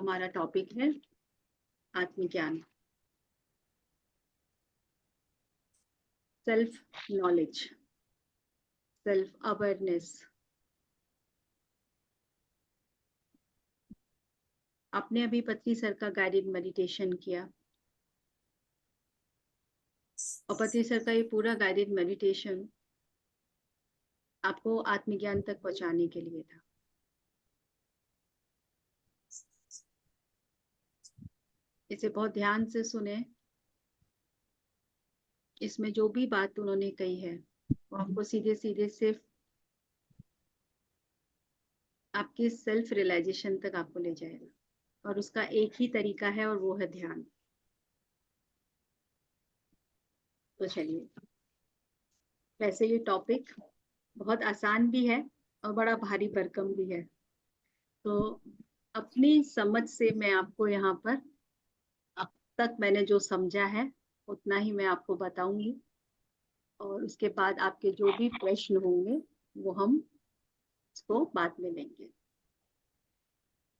हमारा टॉपिक है आत्मज्ञान, सेल्फ नॉलेज, सेल्फ अवेयरनेस। आपने अभी पत्री सर का गाइडेड मेडिटेशन किया और पत्री सर का ये पूरा गाइडेड मेडिटेशन आपको आत्मज्ञान तक पहुंचाने के लिए था। इसे बहुत ध्यान से सुने। इसमें जो भी बात उन्होंने कही है वो आपको सीधे सीधे सिर्फ आपके सेल्फ रियलाइजेशन तक आपको ले जाएगा, और उसका एक ही तरीका है और वो है ध्यान। तो चलिए, वैसे ये टॉपिक बहुत आसान भी है और बड़ा भारी भरकम भी है, तो अपनी समझ से मैं आपको यहाँ पर अब तक मैंने जो समझा है उतना ही मैं आपको बताऊंगी, और उसके बाद आपके जो भी प्रश्न होंगे वो हम इसको बाद में लेंगे।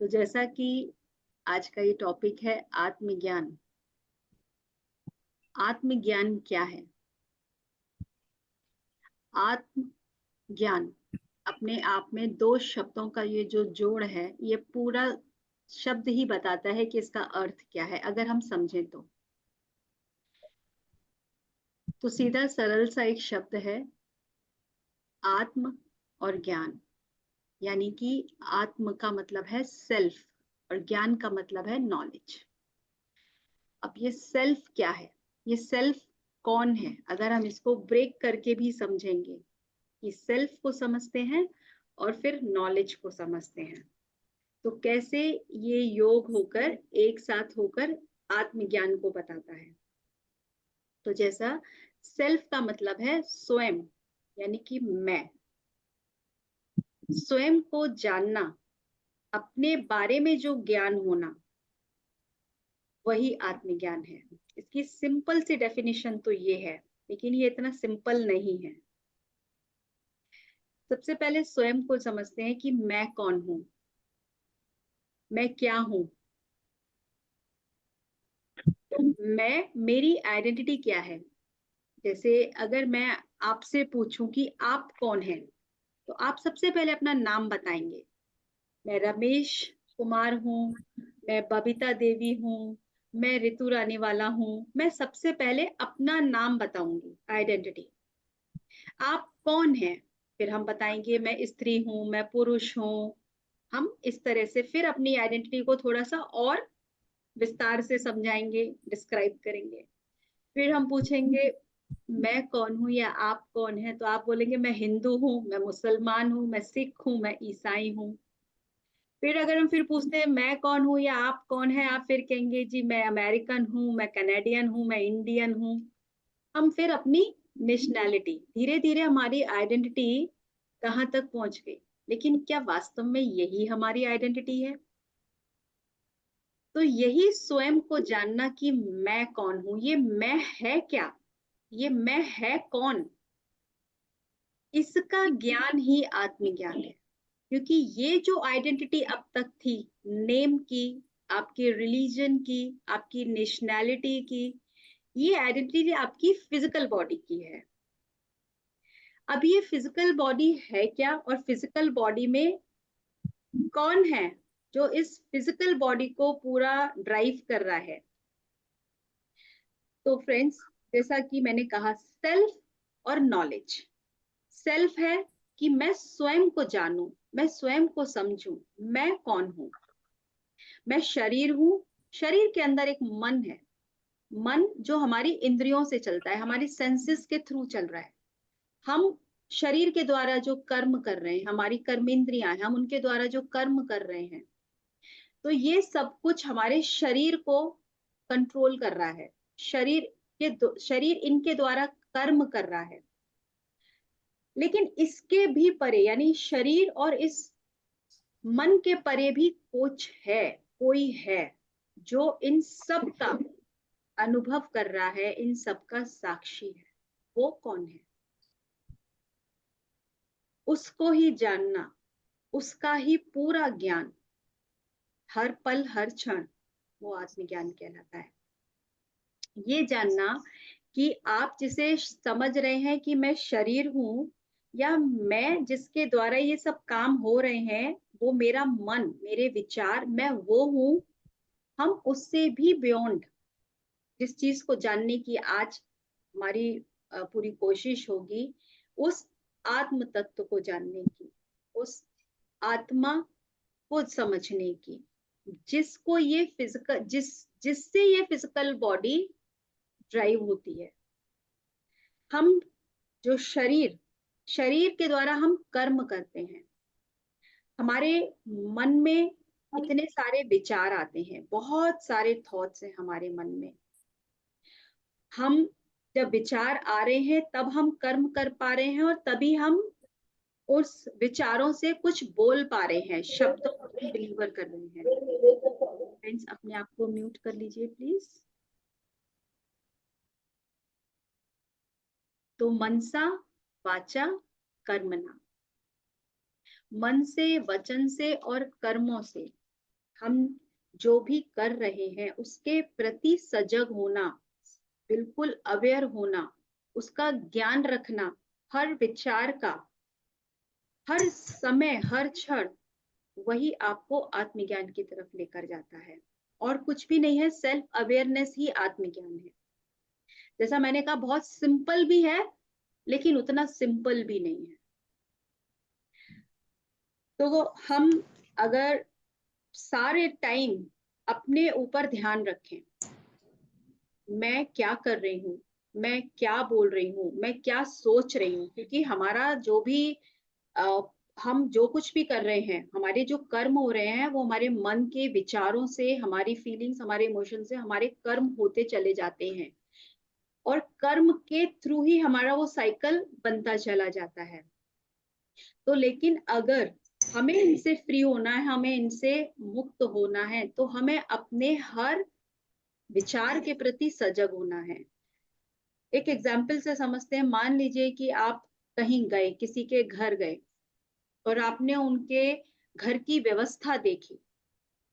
तो जैसा कि आज का ये टॉपिक है आत्मज्ञान। आत्मज्ञान क्या है? आत्मज्ञान अपने आप में दो शब्दों का ये जो जोड़ है, ये पूरा शब्द ही बताता है कि इसका अर्थ क्या है, अगर हम समझें तो सीधा सरल सा एक शब्द है आत्म और ज्ञान। यानी कि आत्म का मतलब है सेल्फ और ज्ञान का मतलब है नॉलेज। अब ये सेल्फ क्या है, ये सेल्फ कौन है, अगर हम इसको ब्रेक करके भी समझेंगे कि सेल्फ को समझते हैं और फिर नॉलेज को समझते हैं, तो कैसे ये योग होकर एक साथ होकर आत्मज्ञान को बताता है। तो जैसा सेल्फ का मतलब है स्वयं, यानी कि मैं, स्वयं को जानना, अपने बारे में जो ज्ञान होना, वही आत्मज्ञान है। इसकी सिंपल सी डेफिनेशन तो ये है, लेकिन ये इतना सिंपल नहीं है। सबसे पहले स्वयं को समझते हैं कि मैं कौन हूं, मैं क्या हूं। तो मैं, मेरी आइडेंटिटी क्या है। जैसे अगर मैं आपसे पूछूं कि आप कौन हैं, तो आप सबसे पहले अपना नाम बताएंगे। मैं रमेश कुमार हूँ, मैं बबीता देवी हूँ, मैं ऋतु रानी वाला हूँ। मैं सबसे पहले अपना नाम बताऊंगी, आइडेंटिटी। आप कौन हैं, फिर हम बताएंगे मैं स्त्री हूँ, मैं पुरुष हूँ। हम इस तरह से फिर अपनी आइडेंटिटी को थोड़ा सा और विस्तार से समझाएंगे, डिस्क्राइब करेंगे। फिर हम पूछेंगे मैं कौन हूँ या आप कौन है, तो आप बोलेंगे मैं हिंदू हूँ, मैं मुसलमान हूँ, मैं सिख हूँ, मैं ईसाई हूँ। फिर अगर हम फिर पूछते हैं मैं कौन हूँ या आप कौन है, आप फिर कहेंगे जी मैं अमेरिकन हूँ, मैं कनाडियन हूँ, मैं इंडियन हूँ। हम फिर अपनी नेशनैलिटी, धीरे धीरे हमारी आइडेंटिटी कहाँ तक पहुंच गई। लेकिन क्या वास्तव में यही हमारी आइडेंटिटी है? तो यही स्वयं को जानना कि मैं कौन हूं, ये मैं है क्या, ये मैं है कौन, इसका ज्ञान ही आत्मज्ञान है। क्योंकि ये जो आइडेंटिटी अब तक थी, नेम की, आपके रिलीजन की, आपकी नेशनैलिटी की, ये आइडेंटिटी आपकी फिजिकल बॉडी की है। अब ये फिजिकल बॉडी है क्या, और फिजिकल बॉडी में कौन है जो इस फिजिकल बॉडी को पूरा ड्राइव कर रहा है। तो फ्रेंड्स, जैसा कि मैंने कहा, सेल्फ और नॉलेज। सेल्फ है कि मैं स्वयं को जानूं, मैं स्वयं को समझूं, मैं कौन हूं। मैं शरीर हूं, शरीर के अंदर एक मन है, मन जो हमारी इंद्रियों से चलता है, हमारी सेंसेस के थ्रू चल रहा है। हम शरीर के द्वारा जो कर्म कर रहे हैं, हमारी कर्मेंद्रियां हैं, हम उनके द्वारा जो कर्म कर रहे हैं, तो ये सब कुछ हमारे शरीर को कंट्रोल कर रहा है। शरीर इनके द्वारा कर्म कर रहा है। लेकिन इसके भी परे, यानी शरीर और इस मन के परे भी कुछ है, कोई है जो इन सब का अनुभव कर रहा है, इन सब का साक्षी है। वो कौन है? उसको ही जानना, उसका ही पूरा ज्ञान, हर पल हर क्षण, वो आत्मज्ञान कहलाता है। ये जानना कि आप जिसे समझ रहे हैं कि मैं शरीर हूँ, या मैं जिसके द्वारा ये सब काम हो रहे हैं, वो मेरा मन, मेरे विचार, मैं वो हूँ, हम उससे भी बियॉन्ड जिस चीज को जानने की आज हमारी पूरी कोशिश होगी, उस आत्म तत्व को जानने की, उस आत्मा को समझने की, जिसको ये फिजिकल, जिससे ये फिजिकल बॉडी ड्राइव होती है। हम जो शरीर के द्वारा हम कर्म करते हैं। हमारे मन में इतने सारे विचार आते हैं, बहुत सारे थॉट्स हैं हमारे मन में। हम जब विचार आ रहे हैं तब हम कर्म कर पा रहे हैं, और तभी हम उस विचारों से कुछ बोल पा रहे हैं, शब्दों को डिलीवर कर रहे हैं। फ्रेंड्स, अपने आप को म्यूट कर लीजिए प्लीज। तो मनसा वाचा कर्मणा, मन से, वचन से और कर्मों से हम जो भी कर रहे हैं उसके प्रति सजग होना, बिल्कुल अवेयर होना, उसका ज्ञान रखना, हर विचार का, हर समय, हर क्षण, वही आपको आत्मज्ञान की तरफ लेकर जाता है। और कुछ भी नहीं है, सेल्फ अवेयरनेस ही आत्मज्ञान है। जैसा मैंने कहा, बहुत सिंपल भी है लेकिन उतना सिंपल भी नहीं है। तो हम अगर सारे टाइम अपने ऊपर ध्यान रखें, मैं क्या कर रही हूँ, मैं क्या बोल रही हूँ, मैं क्या सोच रही हूँ, क्योंकि हमारा जो भी अ, हम जो कुछ भी कर रहे हैं, हमारे जो कर्म हो रहे हैं, वो हमारे मन के विचारों से, हमारी फीलिंग्स, हमारे इमोशन से हमारे कर्म होते चले जाते हैं, और कर्म के थ्रू ही हमारा वो साइकिल बनता चला जाता है। तो लेकिन अगर हमें इनसे फ्री होना है, हमें इनसे मुक्त होना है, तो हमें अपने हर विचार के प्रति सजग होना है। एक एग्जाम्पल से समझते हैं। मान लीजिए कि आप कहीं गए, किसी के घर गए, और आपने उनके घर की व्यवस्था देखी,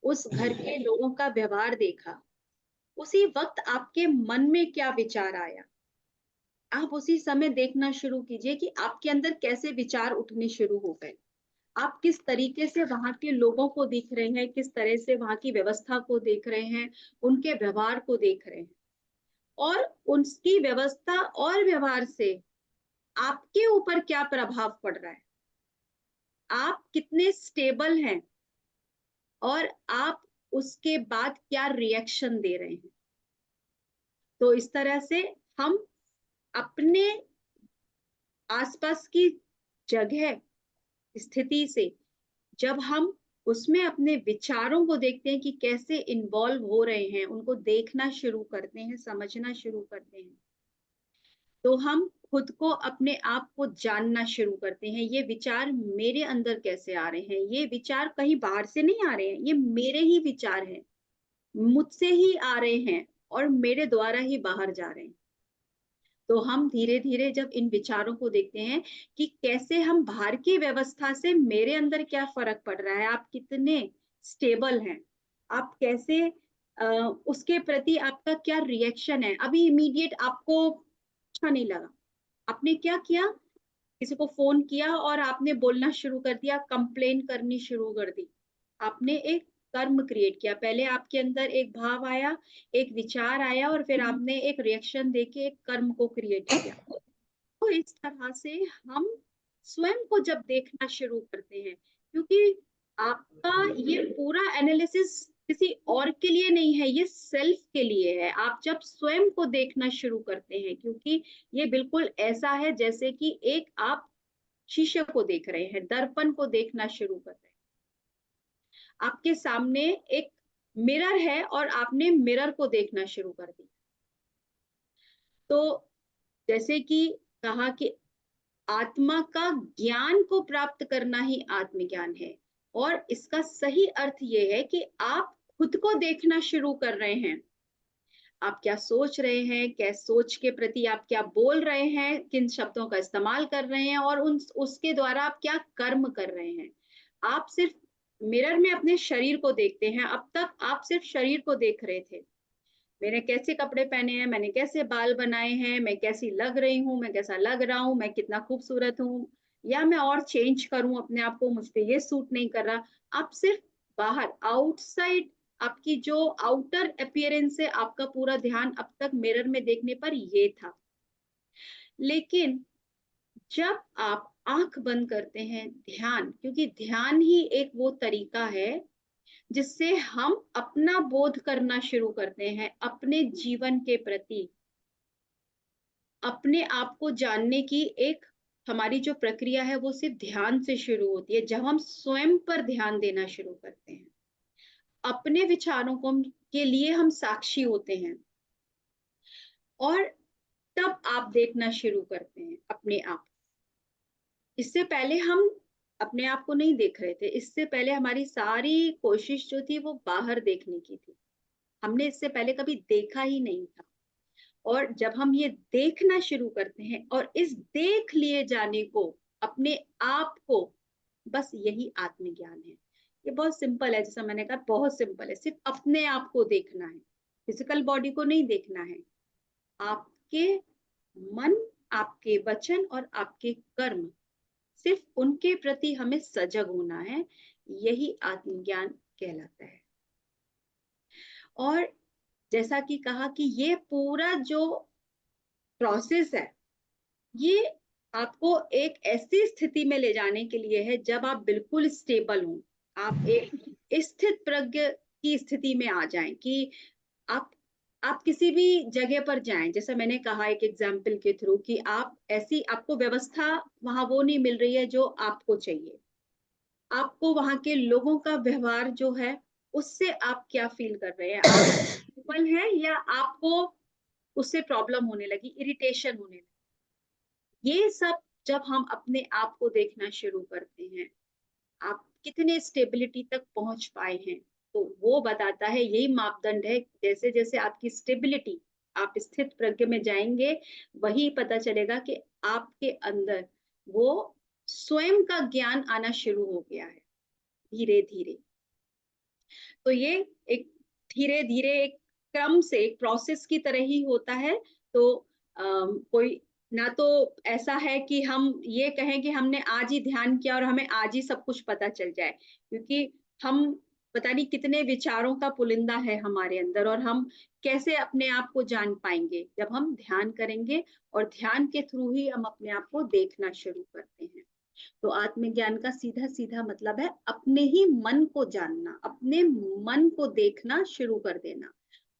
उस घर के लोगों का व्यवहार देखा। उसी वक्त आपके मन में क्या विचार आया, आप उसी समय देखना शुरू कीजिए कि आपके अंदर कैसे विचार उठने शुरू हो गए। आप किस तरीके से वहां के लोगों को देख रहे हैं, किस तरह से वहां की व्यवस्था को देख रहे हैं, उनके व्यवहार को देख रहे हैं, और उनकी व्यवस्था और व्यवहार से आपके ऊपर क्या प्रभाव पड़ रहा है, आप कितने स्टेबल हैं, और आप उसके बाद क्या रिएक्शन दे रहे हैं। तो इस तरह से हम अपने आसपास की जगह, स्थिति से, जब हम उसमें अपने विचारों को देखते हैं कि कैसे इन्वॉल्व हो रहे हैं, उनको देखना शुरू करते हैं, समझना शुरू करते हैं, तो हम खुद को, अपने आप को जानना शुरू करते हैं। ये विचार मेरे अंदर कैसे आ रहे हैं, ये विचार कहीं बाहर से नहीं आ रहे हैं, ये मेरे ही विचार हैं, मुझसे ही आ रहे हैं, और मेरे द्वारा ही बाहर जा रहे हैं। तो हम धीरे धीरे जब इन विचारों को देखते हैं कि कैसे हम बाहर की व्यवस्था से मेरे अंदर क्या फर्क पड़ रहा है, आप कितने स्टेबल हैं, आप कैसे उसके प्रति आपका क्या रिएक्शन है। अभी इमीडिएट आपको अच्छा नहीं लगा, आपने क्या किया, किसी को फोन किया और आपने बोलना शुरू कर दिया, कंप्लेन करनी शुरू कर दी। आपने एक कर्म क्रिएट किया, पहले आपके अंदर एक भाव आया, एक विचार आया, और फिर आपने एक रिएक्शन देके एक कर्म को क्रिएट किया। तो इस तरह से हम स्वयं को जब देखना शुरू करते हैं, क्योंकि आपका ये पूरा एनालिसिस किसी और के लिए नहीं है, ये सेल्फ के लिए है। आप जब स्वयं को देखना शुरू करते हैं, क्योंकि ये बिल्कुल ऐसा है जैसे कि एक आप शीशे को देख रहे हैं, दर्पण को देखना शुरू कर रहे हैं। आपके सामने एक मिरर है और आपने मिरर को देखना शुरू कर दिया। तो जैसे कि कहा कि आत्मा का ज्ञान को प्राप्त करना ही आत्मज्ञान है, और इसका सही अर्थ ये है कि आप खुद को देखना शुरू कर रहे हैं। आप क्या सोच रहे हैं, क्या सोच के प्रति आप क्या बोल रहे हैं, किन शब्दों का इस्तेमाल कर रहे हैं, और उन उसके द्वारा आप क्या कर्म कर रहे हैं। आप सिर्फ मिरर में अपने शरीर को देखते हैं। अब तक आप सिर्फ शरीर को देख रहे थे, मैंने कैसे कपड़े पहने हैं, मैंने कैसे बाल बनाए हैं, मैं कैसी लग रही हूँ, मैं कैसा लग रहा हूँ, मैं कितना खूबसूरत हूँ, या मैं और चेंज करूँ अपने आप को, मुझ पे ये सूट नहीं कर रहा। आप सिर्फ बाहर आउटसाइड, आपकी जो आउटर अपीयरेंस है, आपका पूरा ध्यान अब तक मिरर में देखने पर ये था। लेकिन जब आप आंख बंद करते हैं, ध्यान, क्योंकि ध्यान ही एक वो तरीका है जिससे हम अपना बोध करना शुरू करते हैं अपने जीवन के प्रति, अपने आप को जानने की एक हमारी जो प्रक्रिया है वो सिर्फ ध्यान से शुरू होती है। जब हम स्वयं पर ध्यान देना शुरू करते हैं, अपने विचारों को के लिए हम साक्षी होते हैं, और तब आप देखना शुरू करते हैं अपने आप। इससे पहले हम अपने आप को नहीं देख रहे थे, इससे पहले हमारी सारी कोशिश जो थी वो बाहर देखने की थी, हमने इससे पहले कभी देखा ही नहीं था। और जब हम ये देखना शुरू करते हैं और इस देख लिए जाने को, अपने आप को, बस यही आत्मज्ञान है। ये बहुत सिंपल है, जैसा मैंने कहा बहुत सिंपल है, सिर्फ अपने आप को देखना है, फिजिकल बॉडी को नहीं देखना है। आपके मन, आपके वचन और आपके कर्म, सिर्फ उनके प्रति हमें सजग होना है, यही आत्मज्ञान कहलाता है। और जैसा कि कहा कि ये पूरा जो प्रोसेस है, ये आपको एक ऐसी स्थिति में ले जाने के लिए है जब आप बिल्कुल स्टेबल हों, आप एक स्थित प्रज्ञ की स्थिति में आ जाएं कि आप आप किसी भी जगह पर जाएं, जैसा मैंने कहा एक एग्जाम्पल के थ्रू कि आप ऐसी, आपको व्यवस्था वहां वो नहीं मिल रही है जो आपको चाहिए, आपको वहां के लोगों का व्यवहार जो है उससे आप क्या फील कर रहे हैं, आप कंफर्टेबल है या आपको उससे प्रॉब्लम होने लगी, इरिटेशन होने लगी। ये सब जब हम अपने आप को देखना शुरू करते हैं, आप कितने स्टेबिलिटी तक पहुंच पाए हैं, तो वो बताता है, यही मापदंड है। जैसे जैसे आपकी स्टेबिलिटी, आप स्थित प्रज्ञ में जाएंगे, वही पता चलेगा कि आपके अंदर वो स्वयं का ज्ञान आना शुरू हो गया है धीरे धीरे। तो ये एक धीरे धीरे एक क्रम से, एक प्रोसेस की तरह ही होता है। तो कोई ना तो ऐसा है कि हम ये कहें कि हमने आज ही ध्यान किया और हमें आज ही सब कुछ पता चल जाए, क्योंकि हम पता नहीं कितने विचारों का पुलिंदा है हमारे अंदर, और हम कैसे अपने आप को जान पाएंगे जब हम ध्यान करेंगे, और ध्यान के थ्रू ही हम अपने आप को देखना शुरू करते हैं। तो आत्मज्ञान का सीधा सीधा मतलब है अपने ही मन को जानना, अपने मन को देखना शुरू कर देना।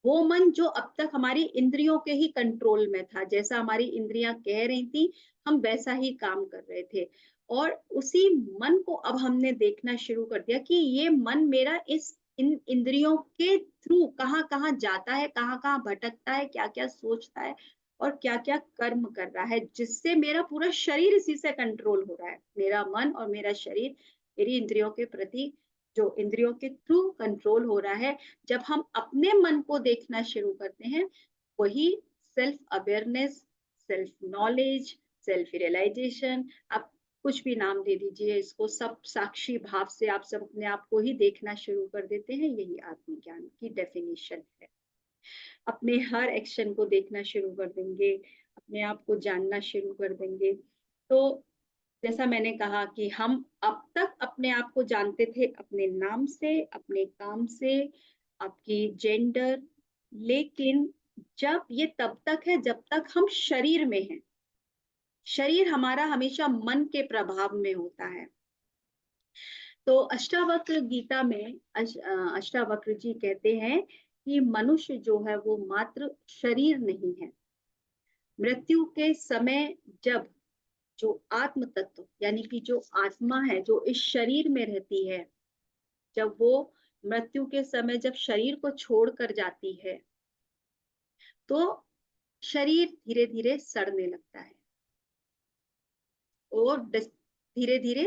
वो मन जो अब तक हमारी इंद्रियों के ही कंट्रोल में था, जैसा हमारी इंद्रियां कह रही थी हम वैसा ही काम कर रहे थे, और उसी मन को अब हमने देखना शुरू कर दिया कि ये मन मेरा इस इन इंद्रियों के थ्रू कहाँ कहाँ जाता है, कहाँ कहाँ भटकता है, क्या क्या सोचता है और क्या क्या कर्म कर रहा है, जिससे मेरा पूरा शरीर इसी से कंट्रोल हो रहा है। मेरा मन और मेरा शरीर मेरी इंद्रियों के प्रति, जो इंद्रियों के थ्रू कंट्रोल हो रहा है। जब हम अपने मन को देखना शुरू करते हैं, वही self awareness, self knowledge, self realisation, आप कुछ भी नाम दे दीजिए इसको, सब साक्षी भाव से आप सब अपने आप को ही देखना शुरू कर देते हैं। यही आत्मज्ञान की डेफिनेशन है। अपने हर एक्शन को देखना शुरू कर देंगे, अपने आप को जानना शुरू कर देंगे। तो जैसा मैंने कहा कि हम अब तक अपने आप को जानते थे अपने नाम से, अपने काम से, आपकी जेंडर, लेकिन जब ये तब तक है जब तक हम शरीर में हैं। शरीर हमारा हमेशा मन के प्रभाव में होता है। तो अष्टावक्र गीता में अष्टावक्र जी कहते हैं कि मनुष्य जो है वो मात्र शरीर नहीं है। मृत्यु के समय जब जो आत्म तत्व यानी कि जो आत्मा है जो इस शरीर में रहती है, जब वो मृत्यु के समय जब शरीर को छोड़कर जाती है, तो शरीर धीरे धीरे सड़ने लगता है और धीरे धीरे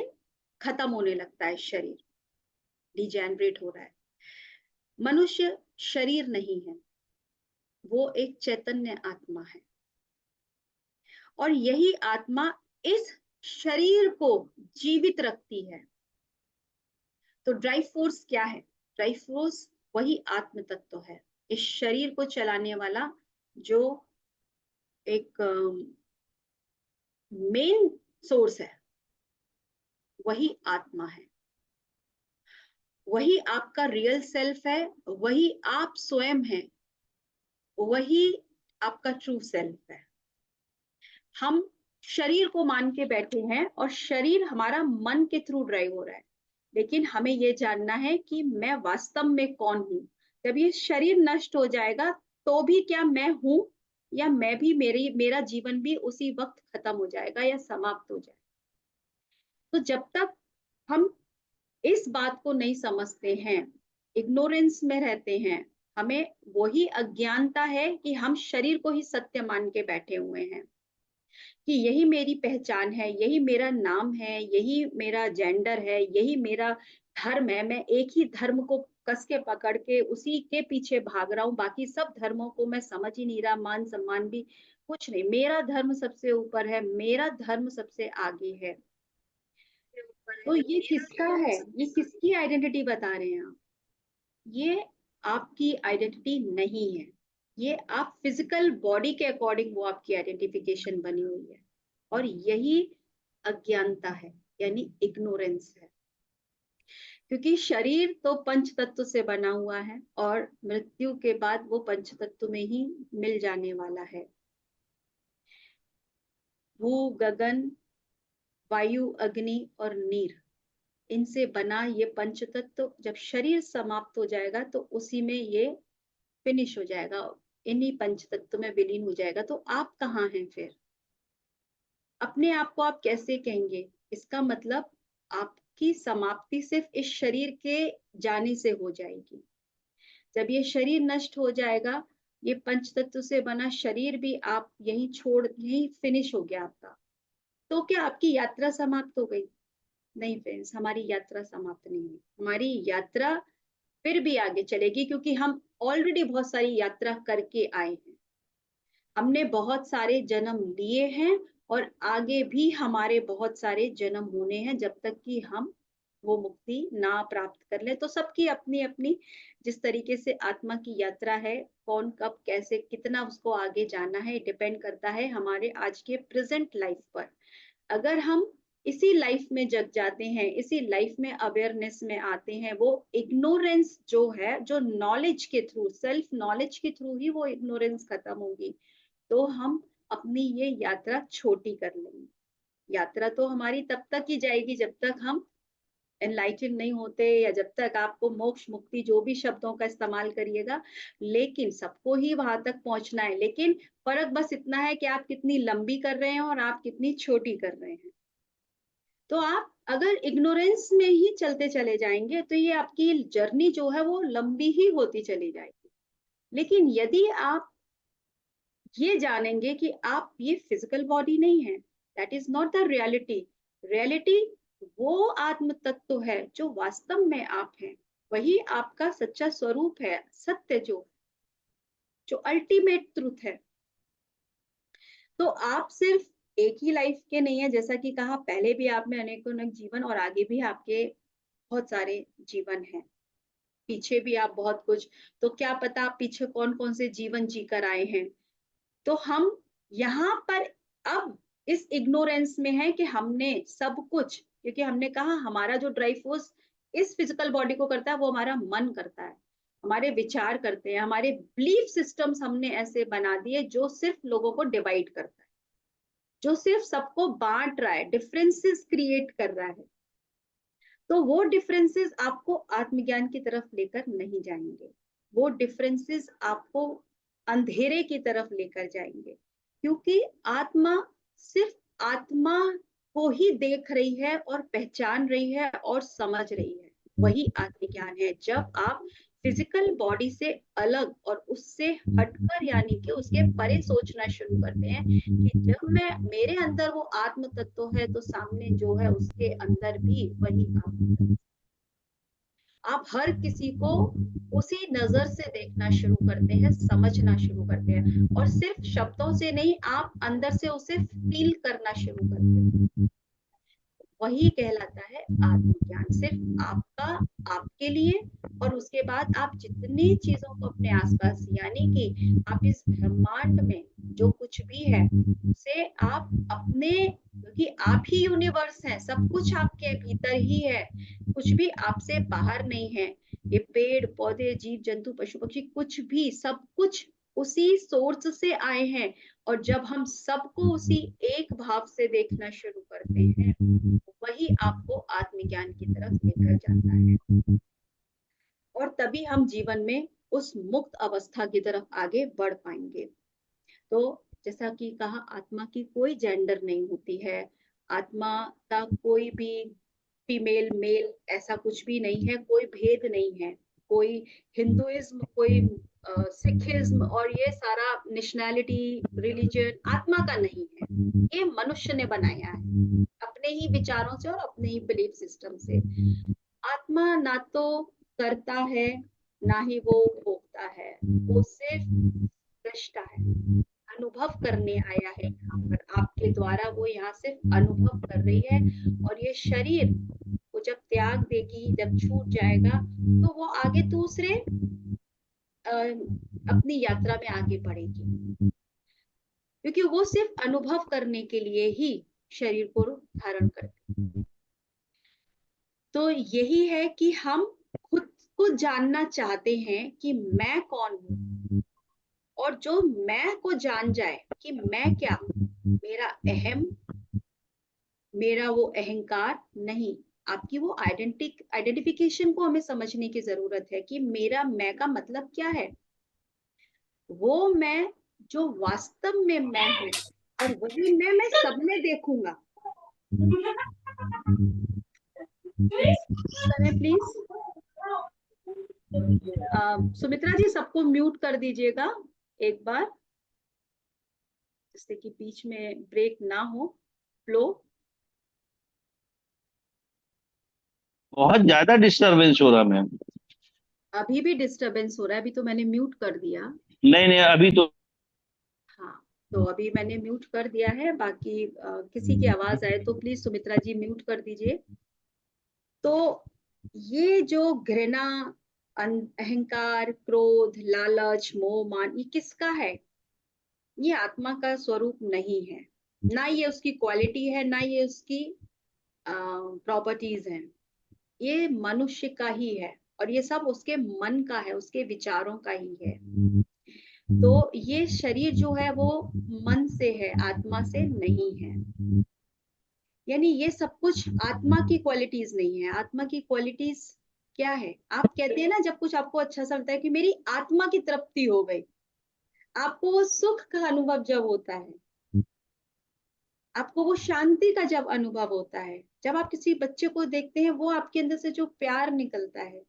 खत्म होने लगता है, शरीर डिजेनरेट हो रहा है। मनुष्य शरीर नहीं है, वो एक चैतन्य आत्मा है, और यही आत्मा इस शरीर को जीवित रखती है। तो ड्राइव फोर्स क्या है? ड्राइव फोर्स वही आत्म तत्व है, इस शरीर को चलाने वाला, जो एक मेन सोर्स है, वही आत्मा है, वही आपका रियल सेल्फ है, वही आप स्वयं हैं, वही आपका ट्रू सेल्फ है। हम शरीर को मान के बैठे हैं और शरीर हमारा मन के थ्रू ड्राइव हो रहा है, लेकिन हमें ये जानना है कि मैं वास्तव में कौन हूं। जब ये शरीर नष्ट हो जाएगा तो भी क्या मैं हूं, या मैं भी मेरा जीवन भी उसी वक्त खत्म हो जाएगा या समाप्त हो जाएगा। तो जब तक हम इस बात को नहीं समझते हैं, इग्नोरेंस में रहते हैं, हमें वही अज्ञानता है कि हम शरीर को ही सत्य मान के बैठे हुए हैं कि यही मेरी पहचान है, यही मेरा नाम है, यही मेरा जेंडर है, यही मेरा धर्म है। मैं एक ही धर्म को कस के पकड़ के उसी के पीछे भाग रहा हूँ, बाकी सब धर्मों को मैं समझ ही नहीं रहा, मान सम्मान भी कुछ नहीं। मेरा धर्म सबसे ऊपर है, मेरा धर्म सबसे आगे है। तो ये किसका है? ये किसकी आइडेंटिटी बता रहे हैं आप? ये आपकी आइडेंटिटी नहीं है। ये आप फिजिकल बॉडी के अकॉर्डिंग वो आपकी आइडेंटिफिकेशन बनी हुई है, और यही अज्ञानता है, यानी इग्नोरेंस है। क्योंकि शरीर तो पंच तत्व से बना हुआ है और मृत्यु के बाद वो पंच तत्व में ही मिल जाने वाला है। भू, गगन, वायु, अग्नि और नीर, इनसे बना ये पंच तत्व जब शरीर समाप्त हो जाएगा तो उसी में ये फिनिश हो जाएगा, इन्हीं पंच तत्व में विलीन हो जाएगा। तो आप कहाँ हैं फिर? अपने आप को आप कैसे कहेंगे? इसका मतलब आपकी समाप्ति सिर्फ इस शरीर के जाने से हो जाएगी। जब ये शरीर नष्ट हो जाएगा, ये पंच तत्व से बना शरीर भी आप यहीं फिनिश हो गया आपका, तो क्या आपकी यात्रा समाप्त हो गई? नहीं फ्रेंड्स, हमारी यात्रा समाप्त नहीं हुई। हमारी यात्रा फिर भी आगे चलेगी, क्योंकि हम ऑलरेडी बहुत सारी यात्रा करके आए हैं। हमने बहुत सारे जन्म लिए हैं और आगे भी हमारे बहुत सारे जन्म होने हैं, जब तक कि हम वो मुक्ति ना प्राप्त कर ले। तो सबकी अपनी अपनी जिस तरीके से आत्मा की यात्रा है, कौन कब कैसे कितना उसको आगे जाना है, डिपेंड करता है हमारे आज के प्रेजेंट लाइफ पर। अगर हम इसी लाइफ में जग जाते हैं, इसी लाइफ में अवेयरनेस में आते हैं, वो इग्नोरेंस जो है, जो नॉलेज के थ्रू, सेल्फ नॉलेज के थ्रू ही वो इग्नोरेंस खत्म होगी, तो हम अपनी ये यात्रा छोटी कर लेंगे। यात्रा तो हमारी तब तक ही जाएगी जब तक हम एनलाइटन नहीं होते, या जब तक आपको मोक्ष मुक्ति जो भी शब्दों का इस्तेमाल करिएगा, लेकिन सबको ही वहां तक पहुंचना है। लेकिन फर्क बस इतना है कि आप कितनी लंबी कर रहे हैं और आप कितनी छोटी कर रहे हैं। तो आप अगर इग्नोरेंस में ही चलते चले जाएंगे तो ये आपकी जर्नी जो है वो लंबी ही होती चली जाएगी। लेकिन यदि आप ये जानेंगे कि आप ये फिजिकल बॉडी नहीं है, that is not the reality. Reality वो आत्म तत्व है जो वास्तव में आप हैं, वही आपका सच्चा स्वरूप है, सत्य जो अल्टीमेट ट्रुथ है। तो आप सिर्फ एक ही लाइफ के नहीं है, जैसा कि कहा पहले भी आप में अनेकों अनेक जीवन और आगे भी आपके बहुत सारे जीवन हैं, पीछे भी आप बहुत कुछ, तो क्या पता आप पीछे कौन कौन से जीवन जीकर आए हैं। तो हम यहाँ पर अब इस इग्नोरेंस में है कि हमने सब कुछ, क्योंकि हमने कहा हमारा जो ड्राइव फोर्स इस फिजिकल बॉडी को करता है वो हमारा मन करता है, हमारे विचार करते हैं, हमारे बिलीफ सिस्टम्स हमने ऐसे बना दिए जो सिर्फ लोगों को डिवाइड करता है, जो सिर्फ सबको बांट रहा है, डिफरेंसेस क्रिएट कर रहा है। तो वो डिफरेंसेस आपको आत्मज्ञान की तरफ लेकर नहीं जाएंगे, वो डिफरेंसेस आपको अंधेरे की तरफ लेकर जाएंगे, क्योंकि आत्मा सिर्फ आत्मा को ही देख रही है और पहचान रही है और समझ रही है, वही आत्मज्ञान है। जब आप फिजिकल बॉडी से अलग और उससे हटकर, यानी कि उसके परे सोचना शुरू करते हैं कि जब मैं, मेरे अंदर वो आत्म तत्व है तो सामने जो है उसके अंदर भी वही आप हर किसी को उसी नजर से देखना शुरू करते हैं, समझना शुरू करते हैं, और सिर्फ शब्दों से नहीं, आप अंदर से उसे फील करना शुरू करते हैं। वही कहलाता है आत्मज्ञान। सिर्फ आपका, आपके लिए, और उसके बाद आप जितनी चीजों को अपने आसपास, यानी कि आप इस ब्रह्मांड में जो कुछ भी है उसे आप अपने, क्योंकि आप ही यूनिवर्स हैं, सब कुछ आपके भीतर ही है, कुछ भी आपसे बाहर नहीं है। ये पेड़ पौधे, जीव जंतु, पशु पक्षी, कुछ भी, सब कुछ उसी सोर्स से आए हैं। और जब हम सबको उसी एक भाव से देखना शुरू करते हैं, वही आपको आत्मज्ञान की तरफ लेकर जाता है, और तभी हम जीवन में उस मुक्त अवस्था की तरफ आगे बढ़ पाएंगे। तो जैसा कि कहा, आत्मा की कोई जेंडर नहीं होती है, आत्मा का कोई भी फीमेल मेल ऐसा कुछ भी नहीं है, कोई भेद नहीं है। कोई हिंदुइज्म, कोई सिखिज्म और ये सारा नेशनैलिटी, रिलीजन आत्मा का नहीं है, ये मनुष्य ने बनाया है अपने ही विचारों से और अपने ही बिलीफ सिस्टम से। आत्मा ना तो करता है, ना ही वो भोगता है, वो सिर्फ दृष्टा है, अनुभव करने आया है यहाँ पर। आपके द्वारा वो यहाँ सिर्फ अनुभव कर रही है, और ये शरीर वो जब त्याग देगी, जब छूट जाएगा, तो वो आगे दूसरे अपनी यात्रा में आगे बढ़ेगी, क्योंकि वो सिर्फ अनुभव करने के लिए ही शरीर को धारण करती। तो यही है कि हम खुद को जानना चाहते हैं कि मैं कौन हूँ, और जो मैं को जान जाए कि मैं क्या हूँ, मेरा अहम, मेरा वो अहंकार नहीं, आपकी वो आइडेंटिफिकेशन को हमें समझने की जरूरत है कि मेरा मैं का मतलब क्या है। वो मैं जो वास्तव में मैं हूँ, और वही मैं सब में देखूंगा। प्लीज सुमित्रा जी, सबको म्यूट कर दीजिएगा एक बार, जिससे कि बीच में ब्रेक ना हो फ्लो। बहुत ज्यादा डिस्टरबेंस हो रहा मैम। अभी भी डिस्टरबेंस हो रहा है, अभी तो मैंने म्यूट कर दिया। नहीं नहीं, अभी तो। हाँ, तो अभी मैंने म्यूट कर दिया है, बाकी किसी की आवाज आए तो प्लीज सुमित्रा जी म्यूट कर दीजिए। तो ये जो घृणा, अहंकार, क्रोध, लालच, मोह, मान, ये किसका है? ये आत्मा का स्वरूप नहीं है, ना ये उसकी क्वालिटी है, ना ये उसकी प्रॉपर्टीज हैं। ये मनुष्य का ही है, और ये सब उसके मन का है, उसके विचारों का ही है। तो ये शरीर जो है वो मन से है, आत्मा से नहीं है। यानी ये सब कुछ आत्मा की क्वालिटीज नहीं है। आत्मा की क्वालिटीज क्या है? आप कहते हैं ना, जब कुछ आपको अच्छा सा लगता है कि मेरी आत्मा की तृप्ति हो गई, आपको वो सुख का अनुभव जब होता है, आपको वो शांति का जब अनुभव होता है, जब आप किसी बच्चे को देखते हैं, वो आपके अंदर से जो प्यार निकलता है,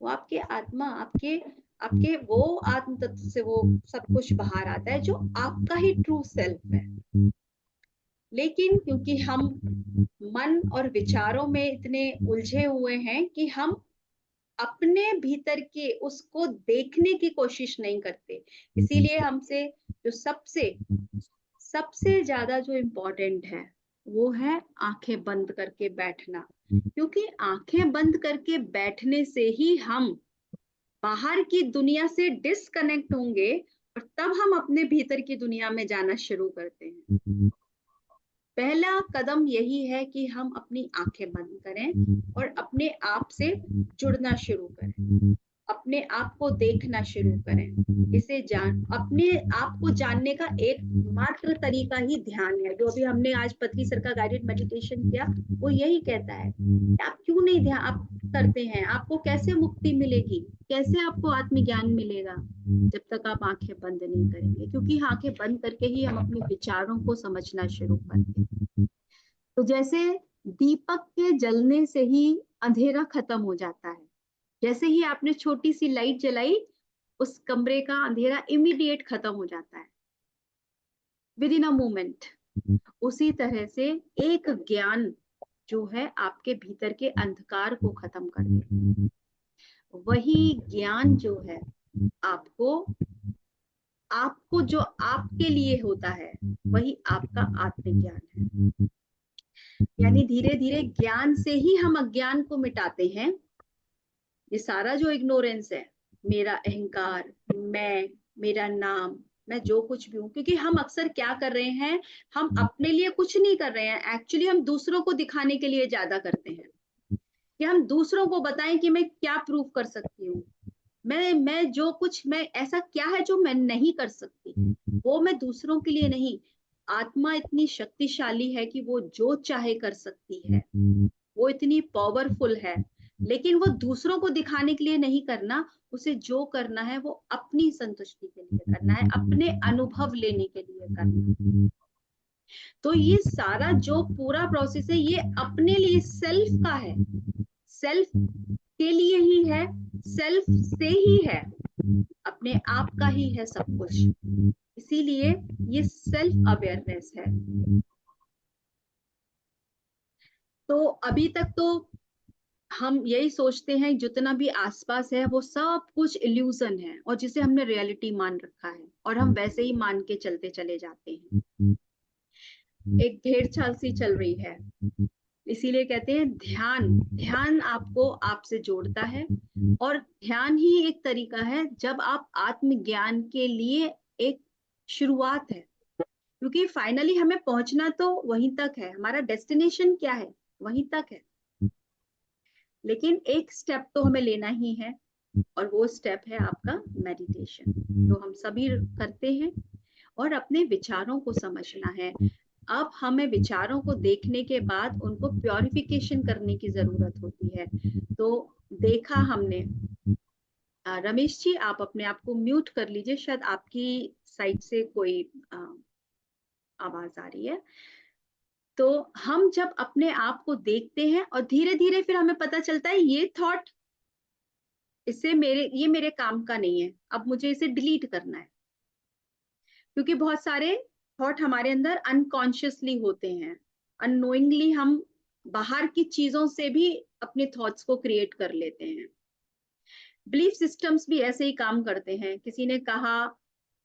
वो आपके आत्मा, आपके आपके वो आत्म तत्व से वो सब कुछ बाहर आता है, जो आपका ही ट्रू सेल्फ है। लेकिन क्योंकि हम मन और विचारों में इतने उलझे हुए हैं कि हम अपने भीतर के उसको देखने की कोशिश नहीं करते, इसीलिए हमसे जो सबसे सबसे ज्यादा जो इम्पोर्टेंट है वो है आंखें बंद करके बैठना। क्योंकि आंखें बंद करके बैठने से ही हम बाहर की दुनिया से डिस्कनेक्ट होंगे, और तब हम अपने भीतर की दुनिया में जाना शुरू करते हैं। पहला कदम यही है कि हम अपनी आंखें बंद करें और अपने आप से जुड़ना शुरू करें, अपने आप को देखना शुरू करें। इसे जान अपने आप को जानने का एक मात्र तरीका ही ध्यान है। जो अभी हमने आज पथरी सर का गाइडेड मेडिटेशन किया, वो यही कहता है कि आप क्यों नहीं ध्यान आप करते हैं, आपको कैसे मुक्ति मिलेगी, कैसे आपको आत्मज्ञान मिलेगा, जब तक आप आंखें बंद नहीं करेंगे। क्योंकि आंखें बंद करके ही हम अपने विचारों को समझना शुरू करते हैं। तो जैसे दीपक के जलने से ही अंधेरा खत्म हो जाता है, जैसे ही आपने छोटी सी लाइट जलाई, उस कमरे का अंधेरा इमीडिएट खत्म हो जाता है, विद इन अ मोमेंट। उसी तरह से एक ज्ञान जो है आपके भीतर के अंधकार को खत्म कर दे, वही ज्ञान जो है आपको आपको जो आपके लिए होता है, वही आपका आत्मज्ञान है। यानी धीरे धीरे ज्ञान से ही हम अज्ञान को मिटाते हैं। ये सारा जो इग्नोरेंस है, मेरा अहंकार, मैं, मेरा नाम, मैं जो कुछ भी हूं, क्योंकि हम अक्सर क्या कर रहे हैं, हम अपने लिए कुछ नहीं कर रहे हैं, एक्चुअली हम दूसरों को दिखाने के लिए ज्यादा करते हैं कि हम दूसरों को बताएं कि मैं क्या प्रूव कर सकती हूँ, मैं जो कुछ, मैं ऐसा क्या है जो मैं नहीं कर सकती, वो मैं दूसरों के लिए नहीं। आत्मा इतनी शक्तिशाली है कि वो जो चाहे कर सकती है, वो इतनी पावरफुल है, लेकिन वो दूसरों को दिखाने के लिए नहीं करना, उसे जो करना है वो अपनी संतुष्टि के लिए करना है, अपने अनुभव लेने के लिए करना है। तो ये सारा जो पूरा प्रोसेस है, ये अपने लिए, सेल्फ का है, सेल्फ के लिए ही है, सेल्फ से ही है, अपने आप का ही है सब कुछ। इसीलिए ये सेल्फ अवेयरनेस है। तो अभी तक तो हम यही सोचते हैं जितना भी आसपास है वो सब कुछ इल्यूजन है, और जिसे हमने रियलिटी मान रखा है, और हम वैसे ही मान के चलते चले जाते हैं। एक भेड़ चाल सी चल रही है। इसीलिए कहते हैं ध्यान, ध्यान आपको आपसे जोड़ता है, और ध्यान ही एक तरीका है जब आप आत्मज्ञान के लिए एक शुरुआत है, क्योंकि फाइनली हमें पहुंचना तो वहीं तक है, हमारा डेस्टिनेशन क्या है वहीं तक है, लेकिन एक स्टेप तो हमें लेना ही है, और वो स्टेप है आपका मेडिटेशन, जो हम सभी करते हैं, और अपने विचारों को समझना है। अब हमें विचारों को देखने के बाद उनको प्योरिफिकेशन करने की जरूरत होती है। तो देखा हमने, रमेश जी आप अपने आप को म्यूट कर लीजिए, शायद आपकी साइड से कोई आवाज आ रही है। तो हम जब अपने आप को देखते हैं और धीरे धीरे फिर हमें पता चलता है ये थॉट, इससे ये मेरे काम का नहीं है, अब मुझे इसे डिलीट करना है, क्योंकि बहुत सारे थॉट हमारे अंदर अनकॉन्शियसली होते हैं, अननोइंगली हम बाहर की चीजों से भी अपने थॉट्स को क्रिएट कर लेते हैं। बिलीफ सिस्टम्स भी ऐसे ही काम करते हैं, किसी ने कहा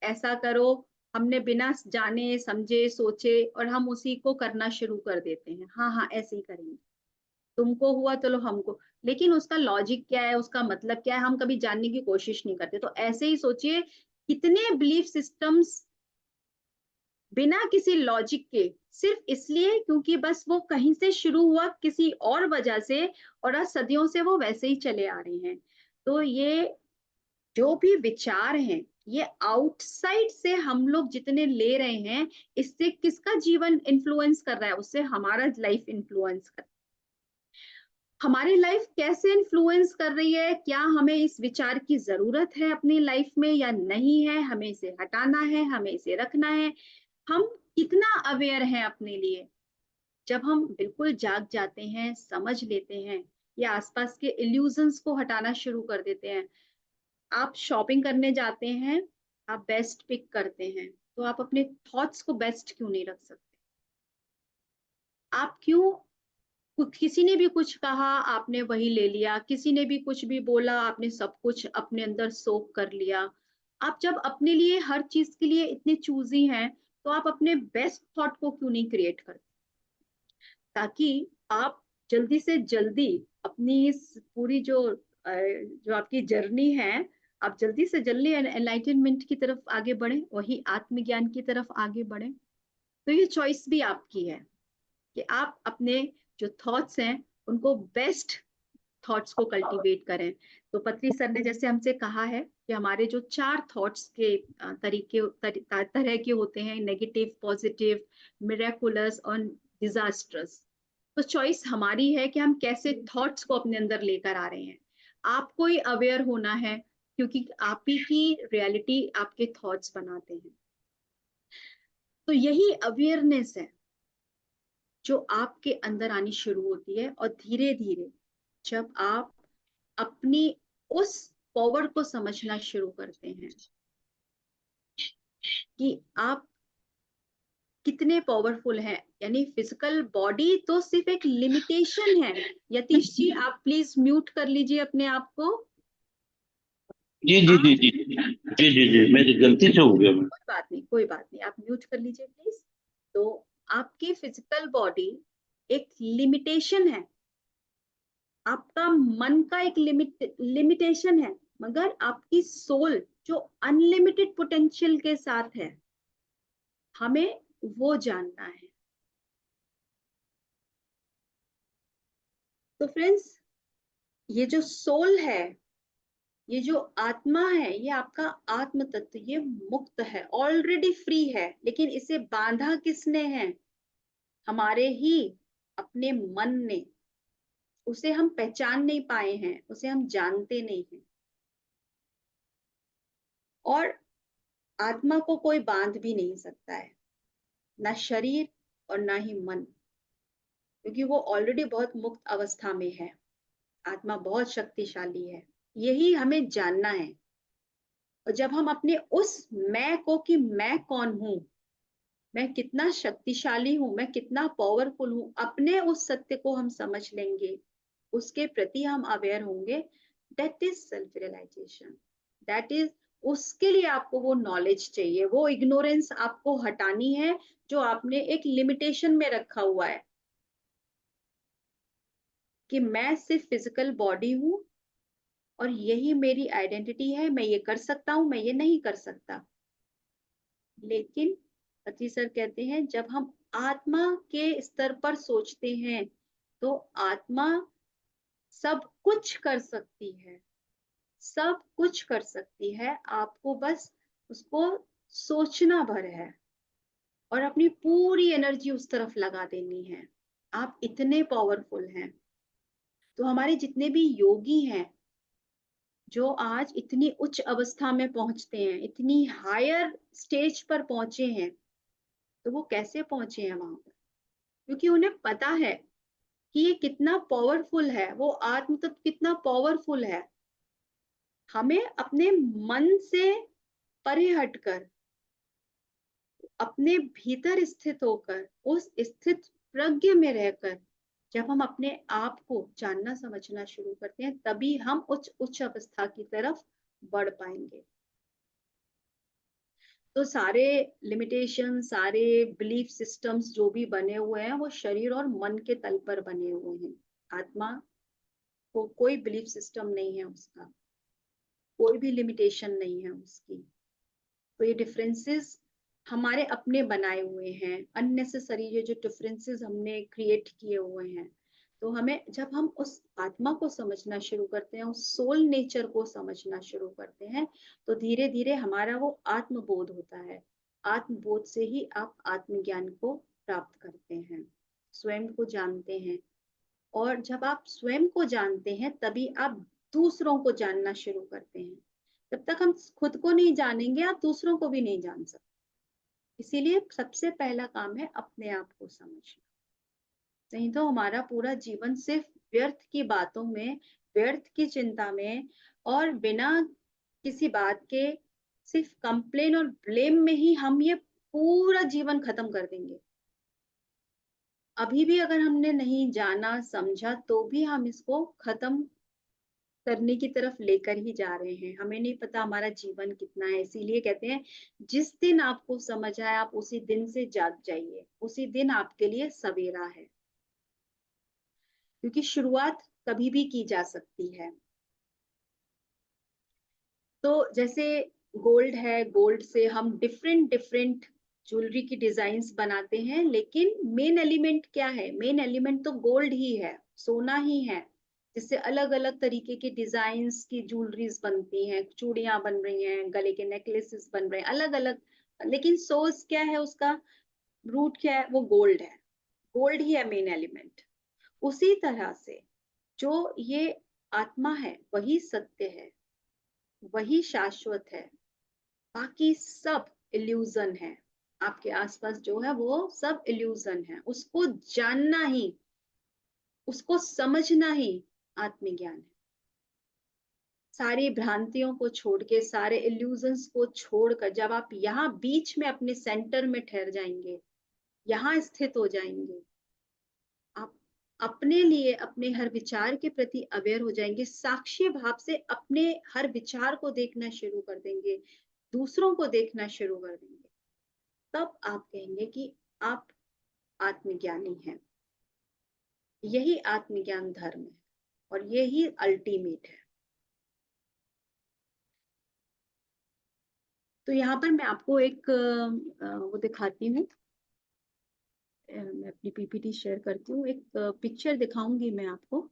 ऐसा करो, हमने बिना जाने समझे सोचे और हम उसी को करना शुरू कर देते हैं, हाँ हाँ ऐसे ही करेंगे, तुमको हुआ चलो हमको, लेकिन उसका लॉजिक क्या है, उसका मतलब क्या है, हम कभी जानने की कोशिश नहीं करते। तो ऐसे ही सोचिए, कितने बिलीफ सिस्टम्स बिना किसी लॉजिक के, सिर्फ इसलिए क्योंकि बस वो कहीं से शुरू हुआ किसी और वजह से, और आज सदियों से वो वैसे ही चले आ रहे हैं। तो ये जो भी विचार हैं, ये आउटसाइड से हम लोग जितने ले रहे हैं, इससे किसका जीवन इन्फ्लुएंस कर रहा है, उससे हमारा लाइफ इन्फ्लुएंस कर, हमारी लाइफ कैसे इन्फ्लुएंस कर रही है, क्या हमें इस विचार की जरूरत है अपनी लाइफ में या नहीं है, हमें इसे हटाना है, हमें इसे रखना है, हम कितना अवेयर हैं अपने लिए। जब हम बिल्कुल जाग जाते हैं, समझ लेते हैं, या आसपास के इल्यूजन्स को हटाना शुरू कर देते हैं। आप शॉपिंग करने जाते हैं, आप बेस्ट पिक करते हैं, तो आप अपने थॉट्स को बेस्ट क्यों नहीं रख सकते? आप क्यों, किसी ने भी कुछ कहा आपने वही ले लिया, किसी ने भी कुछ भी बोला आपने सब कुछ अपने अंदर सोक कर लिया? आप जब अपने लिए हर चीज के लिए इतने चूजी हैं, तो आप अपने बेस्ट थॉट को क्यों नहीं क्रिएट करते, ताकि आप जल्दी से जल्दी अपनी इस पूरी जो आपकी जर्नी है, आप जल्दी से जल्दी एनलाइटनमेंट की तरफ आगे बढ़े, वही आत्मज्ञान की तरफ आगे बढ़े। तो ये चॉइस भी आपकी है कि आप अपने जो थॉट्स हैं उनको बेस्ट थॉट्स को कल्टीवेट करें। तो पत्री सर ने जैसे हमसे कहा है कि हमारे जो 4 थॉट्स के तरह के होते हैं, नेगेटिव, पॉजिटिव, मिरेकुलस और डिजास्ट्रस। तो चॉइस हमारी है कि हम कैसे थॉट्स को अपने अंदर लेकर आ रहे हैं। आपको ही अवेयर होना है, क्योंकि आप ही की रियलिटी आपके थॉट्स बनाते हैं। तो यही अवेयरनेस है जो आपके अंदर आनी शुरू होती है, और धीरे धीरे जब आप अपनी उस पावर को समझना शुरू करते हैं कि आप कितने पावरफुल हैं, यानी फिजिकल बॉडी तो सिर्फ एक लिमिटेशन है। यतीश जी आप प्लीज म्यूट कर लीजिए अपने आप को। जी जी जी जी जी जी जी, मेरी गलती से हो गया। मैं कोई बात नहीं, कोई बात नहीं, आप म्यूट कर लीजिए प्लीज। तो आपकी फिजिकल बॉडी एक लिमिटेशन है, आपका मन का एक लिमिटेशन है, मगर आपकी सोल जो अनलिमिटेड पोटेंशियल के साथ है, हमें वो जानना है। तो फ्रेंड्स, ये जो सोल है, ये जो आत्मा है, ये आपका आत्म तत्व, ये मुक्त है, ऑलरेडी फ्री है, लेकिन इसे बांधा किसने है? हमारे ही अपने मन ने। उसे हम पहचान नहीं पाए हैं, उसे हम जानते नहीं हैं। और आत्मा को कोई बांध भी नहीं सकता है, ना शरीर और ना ही मन, क्योंकि वो ऑलरेडी बहुत मुक्त अवस्था में है। आत्मा बहुत शक्तिशाली है, यही हमें जानना है। और जब हम अपने उस मैं को, कि मैं कौन हूं, मैं कितना शक्तिशाली हूं, मैं कितना पावरफुल हूं, अपने उस सत्य को हम समझ लेंगे, उसके प्रति हम अवेयर होंगे, that is self realisation. That is, उसके लिए आपको वो नॉलेज चाहिए, वो इग्नोरेंस आपको हटानी है जो आपने एक लिमिटेशन में रखा हुआ है, कि मैं सिर्फ फिजिकल बॉडी हूं और यही मेरी आइडेंटिटी है, मैं ये कर सकता हूं, मैं ये नहीं कर सकता। लेकिन अति सर कहते हैं, जब हम आत्मा के स्तर पर सोचते हैं, तो आत्मा सब कुछ कर सकती है, सब कुछ कर सकती है, आपको बस उसको सोचना भर है और अपनी पूरी एनर्जी उस तरफ लगा देनी है। आप इतने पावरफुल हैं। तो हमारे जितने भी योगी हैं, जो आज इतनी उच्च अवस्था में पहुंचते हैं, इतनी हायर स्टेज पर पहुंचे हैं, तो वो कैसे पहुंचे हैं वहां पर? क्योंकि उन्हें पता है कि ये कितना पावरफुल है, वो आत्म तत्व कितना पावरफुल है। हमें अपने मन से परे हटकर, अपने भीतर स्थित होकर, उस स्थित प्रज्ञ में रहकर, जब हम अपने आप को जानना समझना शुरू करते हैं, तभी हम उच्च उच्च अवस्था की तरफ बढ़ पाएंगे। तो सारे लिमिटेशन, सारे बिलीफ सिस्टम्स जो भी बने हुए हैं, वो शरीर और मन के तल पर बने हुए हैं। आत्मा को कोई बिलीफ सिस्टम नहीं है, उसका कोई भी लिमिटेशन नहीं है उसकी। तो ये डिफरेंसेस हमारे अपने बनाए हुए हैं, अननेसेसरी ये जो डिफरेंसेस हमने क्रिएट किए हुए हैं। तो हमें, जब हम उस आत्मा को समझना शुरू करते हैं, उस सोल नेचर को समझना शुरू करते हैं, तो धीरे धीरे हमारा वो आत्मबोध होता है। आत्मबोध से ही आप आत्मज्ञान को प्राप्त करते हैं, स्वयं को जानते हैं। और जब आप स्वयं को जानते हैं, तभी आप दूसरों को जानना शुरू करते हैं। जब तक हम खुद को नहीं जानेंगे, आप दूसरों को भी नहीं जान सकते। इसीलिए सबसे पहला काम है अपने आप को समझना। नहीं तो हमारा पूरा जीवन सिर्फ व्यर्थ की बातों में, व्यर्थ की चिंता में, और बिना किसी बात के सिर्फ कंप्लेन और ब्लेम में ही हम ये पूरा जीवन खत्म कर देंगे। अभी भी अगर हमने नहीं जाना समझा, तो भी हम इसको खत्म करने की तरफ लेकर ही जा रहे हैं। हमें नहीं पता हमारा जीवन कितना है। इसीलिए कहते हैं, जिस दिन आपको समझ आए, आप उसी दिन से जाग जाइए, उसी दिन आपके लिए सवेरा है। क्योंकि शुरुआत कभी भी की जा सकती है। तो जैसे गोल्ड है, गोल्ड से हम डिफरेंट डिफरेंट ज्वेलरी की डिजाइन्स बनाते हैं, लेकिन मेन एलिमेंट क्या है? मेन एलिमेंट तो गोल्ड ही है, सोना ही है, जिससे अलग अलग तरीके की डिजाइन्स की ज्वेलरीज बनती हैं, चूड़ियां बन रही हैं, गले के नेकलेसेस बन रहे हैं, अलग अलग। लेकिन सोर्स क्या है उसका? रूट क्या है? वो गोल्ड है, गोल्ड ही है मेन एलिमेंट। उसी तरह से जो ये आत्मा है, वही सत्य है, वही शाश्वत है। बाकी सब इल्यूजन है। आपके आसपास जो है वो सब इल्यूजन है। उसको जानना ही, उसको समझना ही आत्मज्ञान है। सारी भ्रांतियों को छोड़ के, सारे इल्यूजन्स को छोड़कर, जब आप यहाँ बीच में अपने सेंटर में ठहर जाएंगे, यहाँ स्थित हो जाएंगे, आप अपने लिए, अपने हर विचार के प्रति अवेयर हो जाएंगे, साक्षी भाव से अपने हर विचार को देखना शुरू कर देंगे, दूसरों को देखना शुरू कर देंगे। तब आप कहेंगे कि आप आत्मज्ञानी हैं। यही आत्मज्ञान धर्म है और यही अल्टीमेट है। तो यहाँ पर मैं आपको एक वो दिखाती हूँ, मैं अपनी पीपीटी शेयर करती हूँ, एक पिक्चर दिखाऊंगी मैं आपको।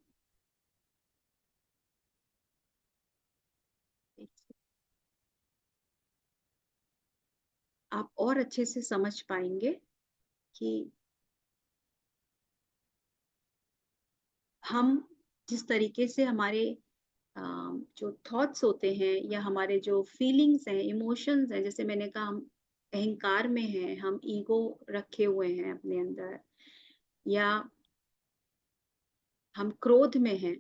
आप और अच्छे से समझ पाएंगे कि हम जिस तरीके से हमारे जो थॉट्स होते हैं या हमारे जो फीलिंग्स हैं, इमोशंस हैं, जैसे मैंने कहा हम अहंकार में हैं, हम ईगो रखे हुए हैं अपने अंदर, या हम क्रोध में हैं,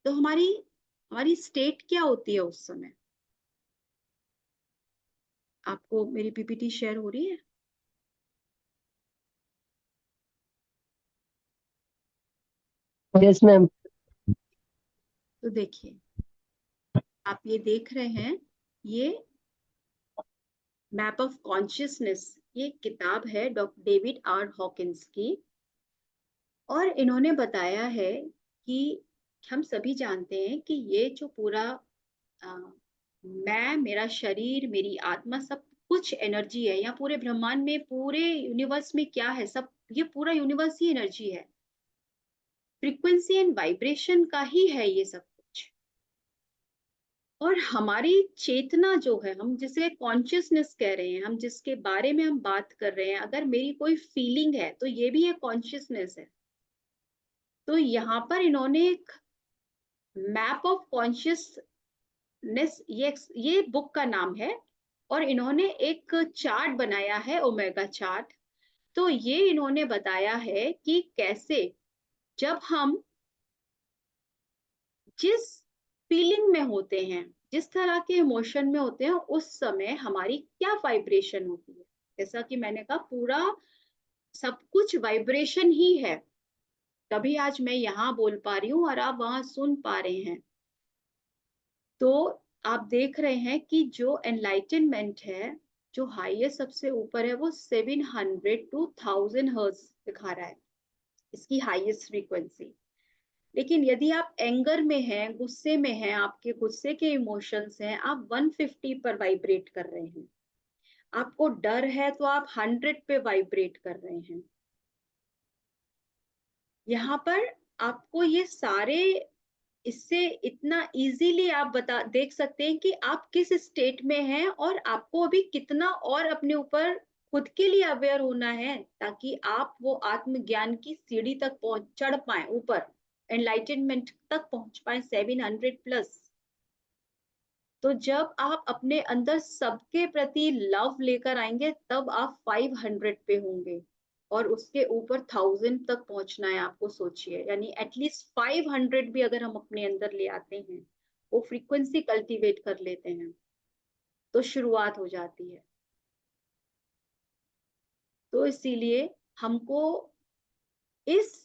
तो हमारी हमारी स्टेट क्या होती है उस समय। आपको मेरी पीपीटी शेयर हो रही है? Yes ma'am. तो देखिए, आप ये देख रहे हैं, ये मैप ऑफ कॉन्शियसनेस, ये किताब है डॉक्टर डेविड आर हॉकिंस की, और इन्होंने बताया है कि हम सभी जानते हैं कि ये जो पूरा आ, मैं, मेरा शरीर, मेरी आत्मा, सब कुछ एनर्जी है। यहाँ पूरे ब्रह्मांड में, पूरे यूनिवर्स में क्या है, सब ये पूरा यूनिवर्स ही एनर्जी है, फ्रीक्वेंसी एंड वाइब्रेशन का ही है ये सब कुछ। और हमारी चेतना जो है, हम जिसे कॉन्शियसनेस कह रहे हैं, हम जिसके बारे में हम बात कर रहे हैं, अगर मेरी कोई फीलिंग है तो ये भी एक कॉन्शियसनेस है। तो यहाँ पर इन्होंने एक मैप ऑफ कॉन्शियसनेस, ये बुक का नाम है, और इन्होंने एक चार्ट बनाया है, ओमेगा चार्ट। तो ये इन्होंने बताया है कि कैसे जब हम जिस फीलिंग में होते हैं, जिस तरह के इमोशन में होते हैं, उस समय हमारी क्या वाइब्रेशन होती है। जैसा कि मैंने कहा, पूरा सब कुछ वाइब्रेशन ही है। तभी आज मैं यहाँ बोल पा रही हूँ और आप वहां सुन पा रहे हैं। तो आप देख रहे हैं कि जो एनलाइटनमेंट है, जो हाईएस्ट सबसे ऊपर है, वो 700 to 1000 हर्ट्ज दिखा रहा है, इसकी हाईएस्ट फ्रीक्वेंसी। लेकिन यदि आप एंगर में हैं, गुस्से में हैं, आपके गुस्से के इमोशंस हैं, आप 150 पर वाइब्रेट कर रहे हैं। आपको डर है तो आप 100 पे वाइब्रेट कर रहे हैं। यहाँ पर आपको ये सारे, इससे इतना इजीली आप बता देख सकते हैं कि आप किस स्टेट में हैं, और आपको अभी कितना और अपने ऊपर खुद के लिए अवेयर होना है, ताकि आप वो आत्मज्ञान की सीढ़ी तक पहुंच चढ़ पाए, ऊपर एनलाइटनमेंट तक पहुंच पाए, 700 प्लस। तो जब आप अपने अंदर सबके प्रति लव लेकर आएंगे, तब आप 500 पे होंगे, और उसके ऊपर 1000 तक पहुंचना है आपको। सोचिए, यानी एटलीस्ट 500 भी अगर हम अपने अंदर ले आते हैं, वो फ्रीक्वेंसी कल्टीवेट कर लेते हैं, तो शुरुआत हो जाती है। तो इसीलिए हमको इस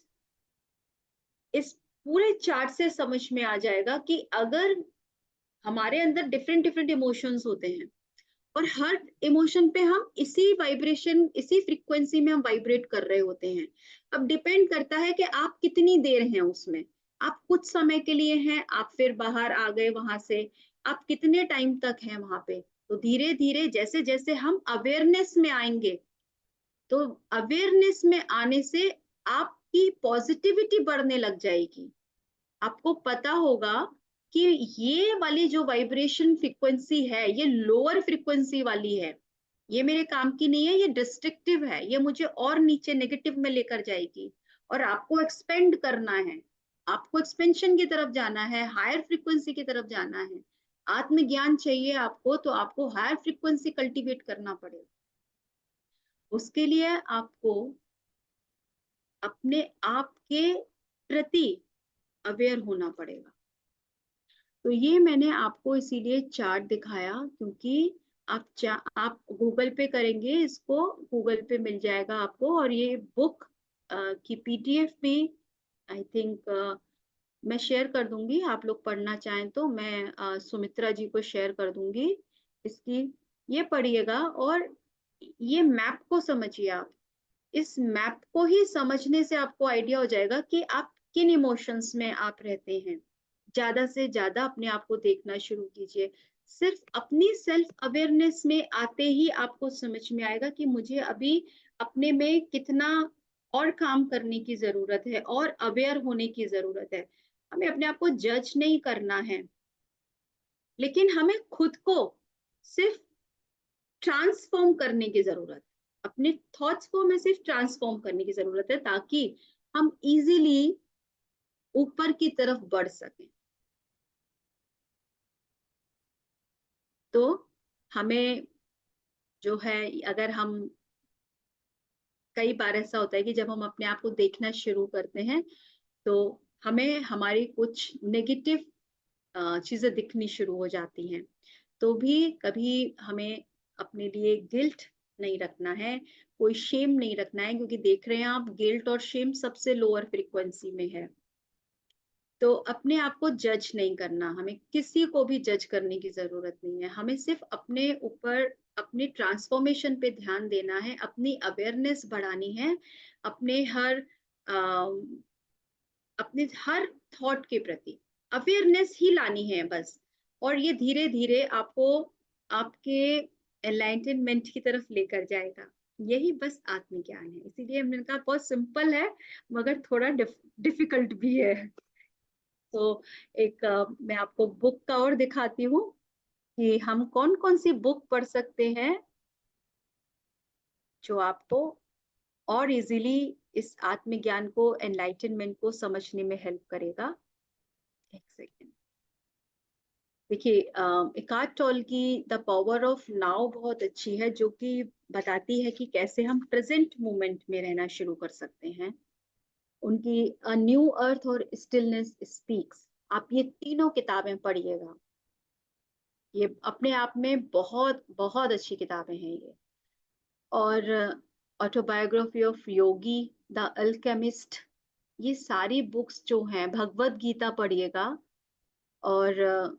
इस पूरे चार्ट से समझ में आ जाएगा कि अगर हमारे अंदर डिफरेंट डिफरेंट इमोशंस होते हैं, और हर इमोशन पे हम इसी वाइब्रेशन, इसी फ्रीक्वेंसी में हम वाइब्रेट कर रहे होते हैं। अब डिपेंड करता है कि आप कितनी देर हैं उसमें। आप कुछ समय के लिए हैं, आप फिर बाहर आ गए वहां से, आप कितने टाइम तक हैं वहां पे। तो धीरे धीरे जैसे जैसे हम अवेयरनेस में आएंगे, तो अवेयरनेस में आने से आपकी पॉजिटिविटी बढ़ने लग जाएगी। आपको पता होगा कि ये वाली जो वाइब्रेशन फ्रीक्वेंसी है, ये लोअर फ्रीक्वेंसी वाली है, ये मेरे काम की नहीं है, ये डिस्ट्रक्टिव है, ये मुझे और नीचे नेगेटिव में लेकर जाएगी। और आपको एक्सपेंड करना है, आपको एक्सपेंशन की तरफ जाना है, हायर फ्रीक्वेंसी की तरफ जाना है। आत्मज्ञान चाहिए आपको, तो आपको हायर फ्रीक्वेंसी कल्टीवेट करना पड़ेगा। उसके लिए आपको अपने आप के प्रति अवेयर होना पड़ेगा। तो ये मैंने आपको इसीलिए चार्ट दिखाया, क्योंकि आप गूगल पे करेंगे इसको, गूगल पे मिल जाएगा आपको। और ये बुक की पीडीएफ भी आई थिंक मैं शेयर कर दूंगी, आप लोग पढ़ना चाहें तो मैं सुमित्रा जी को शेयर कर दूंगी इसकी। ये पढ़िएगा और ये मैप को समझिए आप। इस मैप को ही समझने से आपको आइडिया हो जाएगा कि आप किन इमोशंस में आप रहते हैं। ज्यादा से ज्यादा अपने आप को देखना शुरू कीजिए। सिर्फ अपनी सेल्फ अवेयरनेस में आते ही आपको समझ में आएगा कि मुझे अभी अपने में कितना और काम करने की जरूरत है और अवेयर होने की जरूरत है। हमें अपने आप को जज नहीं करना है, लेकिन हमें खुद को सिर्फ ट्रांसफॉर्म करने की जरूरत है। अपने थॉट्स को हमें सिर्फ ट्रांसफॉर्म करने की जरूरत है, ताकि हम इजीली ऊपर की तरफ बढ़ सकें। तो हमें जो है, अगर हम, कई बार ऐसा होता है कि जब हम अपने आप को देखना शुरू करते हैं तो हमें हमारी कुछ नेगेटिव चीजें दिखनी शुरू हो जाती हैं। तो भी कभी हमें अपने लिए गिल्ट नहीं रखना है, कोई शेम नहीं रखना है, क्योंकि देख रहे हैं आप, गिल्ट और शेम सबसे लोअर फ्रीक्वेंसी में है। तो अपने आप को जज नहीं करना, हमें किसी को भी जज करने की जरूरत नहीं है। हमें सिर्फ अपने ऊपर, अपने ट्रांसफॉर्मेशन पे ध्यान देना है, अपनी अवेयरनेस बढ़ानी है, अपने हर अपने हर थॉट के प्रति अवेयरनेस ही लानी है बस। और ये धीरे धीरे आपको आपके एनलाइटनमेंट की तरफ लेकर जाएगा। यही बस आत्मज्ञान है। इसीलिए मैंने कहा बहुत सिंपल है, मगर थोड़ा डिफिकल्ट भी है। तो एक मैं आपको बुक का और दिखाती हूँ कि हम कौन कौन सी बुक पढ़ सकते हैं जो आपको और इजीली इस आत्मज्ञान को, एनलाइटनमेंट को समझने में हेल्प करेगा। एक सेकेंड। देखिए, इकार्ट टोल की द पावर ऑफ नाउ बहुत अच्छी है, जो कि बताती है कि कैसे हम प्रेजेंट मोमेंट में रहना शुरू कर सकते हैं। उनकी अ न्यू अर्थ और स्टिलनेस स्पीक्स, आप ये तीनों किताबें पढ़िएगा। ये अपने आप में बहुत बहुत अच्छी किताबें हैं ये। और autobiography of Yogi, the alchemist, ये सारी बुक्स जो हैं, भगवत गीता पढ़िएगा। और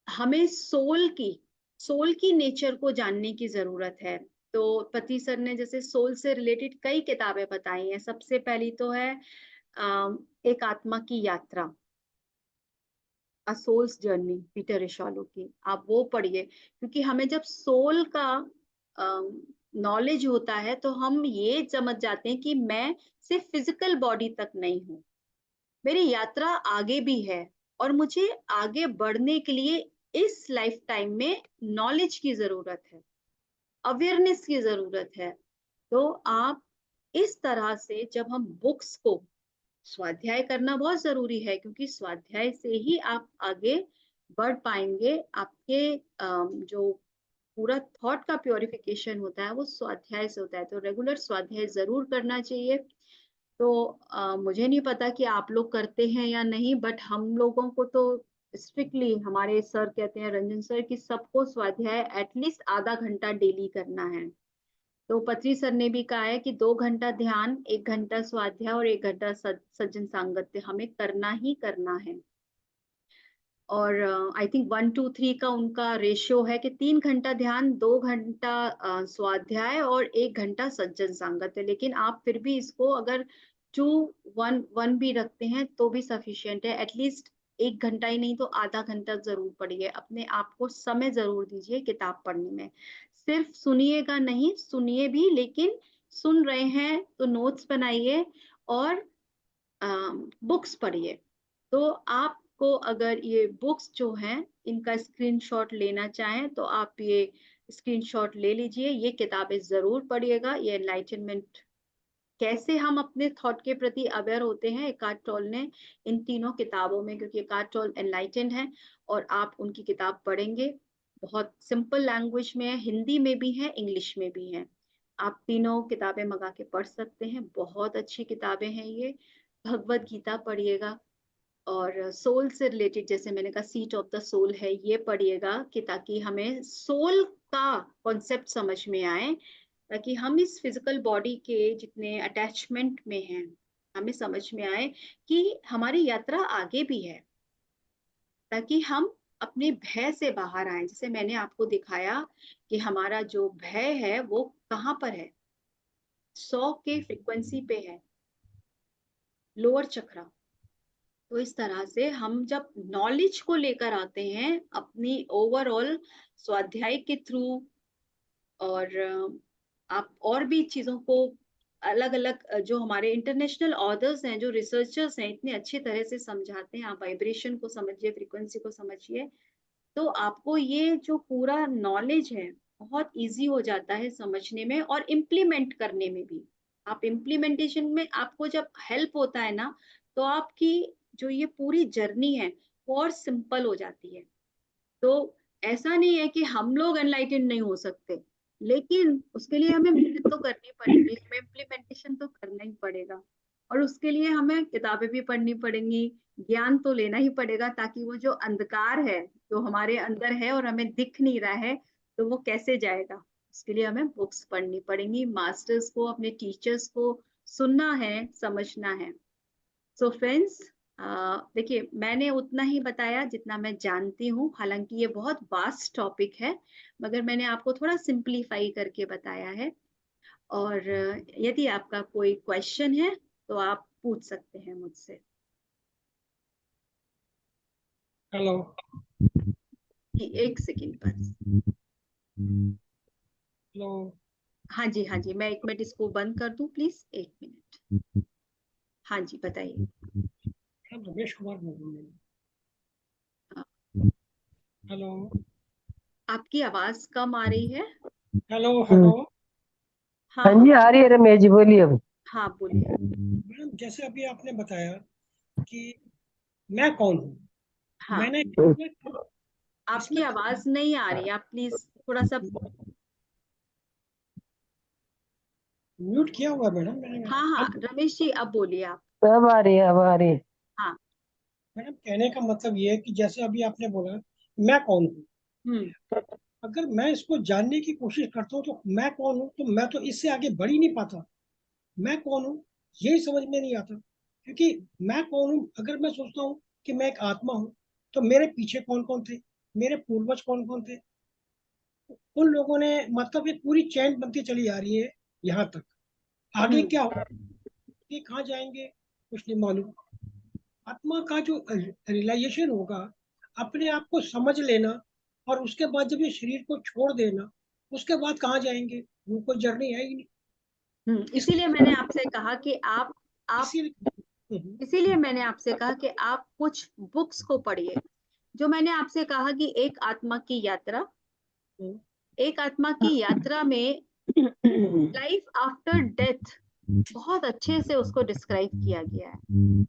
हमें सोल की नेचर को जानने की जरूरत है। तो पति सर ने जैसे सोल से रिलेटेड कई किताबें बताई हैं। सबसे पहली तो है एक आत्मा की यात्रा, अ सोल्स जर्नी, पीटर रिशालो की। आप वो पढ़िए, क्योंकि हमें जब सोल का नॉलेज होता है तो हम ये समझ जाते हैं कि मैं सिर्फ फिजिकल बॉडी तक नहीं हूँ, मेरी यात्रा आगे भी है। और मुझे आगे बढ़ने के लिए इस लाइफ टाइम में नॉलेज की जरूरत है, अवेयरनेस की जरूरत है। तो आप इस तरह से, जब हम बुक्स को, स्वाध्याय करना बहुत जरूरी है, क्योंकि स्वाध्याय से ही आप आगे बढ़ पाएंगे। आपके जो पूरा थॉट का प्योरिफिकेशन होता है वो स्वाध्याय से होता है। तो रेगुलर स्वाध्याय जरूर करना चाहिए। तो मुझे नहीं पता कि आप लोग करते हैं या नहीं, बट हम लोगों को तो स्ट्रिक्टली हमारे सर कहते हैं, रंजन सर, कि सबको स्वाध्याय एटलीस्ट आधा घंटा डेली करना है। तो पत्री सर ने भी कहा है कि 2 घंटा ध्यान, 1 घंटा स्वाध्याय और 1 घंटा सज्जन सांगत्य हमें करना ही करना है। और आई थिंक 1 2 3 का उनका रेशियो है कि 3 घंटा ध्यान, 2 घंटा स्वाध्याय और 1 घंटा सज्जन सांगत्य। लेकिन आप फिर भी इसको अगर 2 1 1 भी रखते हैं तो भी सफिशियंट है। एटलीस्ट 1 घंटा ही नहीं तो आधा घंटा जरूर पढ़िए, अपने आप को समय जरूर दीजिए किताब पढ़ने में। सिर्फ सुनिएगा नहीं, सुनिए भी, लेकिन सुन रहे हैं तो नोट्स बनाइए और बुक्स पढ़िए। तो आपको अगर ये बुक्स जो हैं इनका स्क्रीनशॉट लेना चाहें तो आप ये स्क्रीनशॉट ले लीजिए। ये किताबें जरूर पढ़िएगा। ये एनलाइटनमेंट, कैसे हम अपने थॉट के प्रति अवेयर होते हैं, एकार्ट टोल ने इन तीनों किताबों में, क्योंकि एकार्ट टोल एनलाइटेंड है और आप उनकी किताब पढ़ेंगे, बहुत सिंपल लैंग्वेज में है, हिंदी में भी है, इंग्लिश में भी है। आप तीनों किताबें मंगा के पढ़ सकते हैं, बहुत अच्छी किताबें हैं ये। भगवत गीता पढ़िएगा। और सोल से रिलेटेड, जैसे मैंने कहा, सीट ऑफ द सोल है, ये पढ़िएगा, कि ताकि हमें सोल का कॉन्सेप्ट समझ में आए, ताकि हम इस फिजिकल बॉडी के जितने अटैचमेंट में हैं, हमें समझ में आए कि हमारी यात्रा आगे भी है, ताकि हम अपने भय से बाहर आए। जैसे मैंने आपको दिखाया कि हमारा जो भय है वो कहाँ पर है, 100 के फ्रीक्वेंसी पे है, लोअर चक्रा। तो इस तरह से हम जब नॉलेज को लेकर आते हैं अपनी ओवरऑल स्वाध्याय के थ्रू, और आप और भी चीजों को अलग अलग, जो हमारे इंटरनेशनल ऑथर्स हैं, जो रिसर्चर्स हैं, इतने अच्छे तरह से समझाते हैं। आप वाइब्रेशन को समझिए, फ्रीक्वेंसी को समझिए, तो आपको ये जो पूरा नॉलेज है बहुत इजी हो जाता है समझने में और इम्प्लीमेंट करने में भी। आप इम्प्लीमेंटेशन में आपको जब हेल्प होता है ना, तो आपकी जो ये पूरी जर्नी है वो और सिंपल हो जाती है। तो ऐसा नहीं है कि हम लोग एनलाइटेंड नहीं हो सकते, लेकिन उसके लिए हमें मेहनत तो करनी पड़ेगी, हमें इम्प्लीमेंटेशन तो करना ही पड़ेगा। और उसके लिए हमें किताबें भी पढ़नी पड़ेंगी, ज्ञान तो लेना ही पड़ेगा, ताकि वो जो अंधकार है जो हमारे अंदर है और हमें दिख नहीं रहा है, तो वो कैसे जाएगा। उसके लिए हमें बुक्स पढ़नी पड़ेंगी, मास्टर्स को, अपने टीचर्स को सुनना है, समझना है। सो फ्रेंड्स, देखिए, मैंने उतना ही बताया जितना मैं जानती हूँ, हालांकि ये बहुत वास्ट टॉपिक है, मगर मैंने आपको थोड़ा सिंपलीफाई करके बताया है। और यदि आपका कोई क्वेश्चन है तो आप पूछ सकते हैं मुझसे। हेलो। एक सेकेंड बस। हेलो। हाँ जी, हाँ जी, मैं 1 मिनट इसको बंद कर दूं प्लीज, 1 मिनट। हाँ जी, बताइए। मैडम रमेश कुमार बोल रहा हूँ। हाँ, हेलो। आपकी आवाज कम आ रही है। हेलो। हेलो। हाँ हाँ हाँ, जी, आ रही है रमेश जी, बोलिए अब। हाँ बोलिए। मैडम जैसे अभी आपने बताया कि मैं कौन हूँ, हाँ, मैंने इसमें आपकी इसमें आवाज नहीं आ रही, आप प्लीज थोड़ा सा। म्यूट किया हुआ है मैडम मैंने। हाँ हाँ, अब रमेश जी अब बोलिए आप। अब आ रही है, अब आ रही है। हाँ। मैडम कहने का मतलब ये है कि जैसे अभी आपने बोला मैं कौन हूँ, हम्म। अगर मैं इसको जानने की कोशिश करता हूँ तो मैं कौन हूँ, तो मैं तो इससे आगे बढ़ ही नहीं पाता। मैं कौन हूँ यही समझ में नहीं आता, क्योंकि मैं कौन हूँ अगर मैं सोचता हूँ कि मैं एक आत्मा हूँ, तो मेरे पीछे कौन कौन थे, मेरे पूर्वज कौन कौन थे, उन लोगों ने, मतलब एक पूरी चैन बनती चली आ रही है यहाँ तक। आगे हम्म। क्या होगा, ये कहाँ जाएंगे कुछ नहीं मालूम। आत्मा का जो रियलाइजेशन होगा, अपने आप को समझ लेना, और उसके बाद जब ये शरीर को छोड़ देना, उसके बाद कहाँ जाएंगे, वो कोई जर्नी है ही नहीं। इस इसीलिए मैंने आपसे कहा कि आप इसीलिए इसीलिए मैंने आपसे कहा कि आप कुछ बुक्स को पढ़िए। जो मैंने आपसे कहा कि एक आत्मा की यात्रा, हम्म, एक आत्मा की यात्रा में लाइफ आफ्टर डेथ बहुत अच्छे से उसको डिस्क्राइब किया गया है।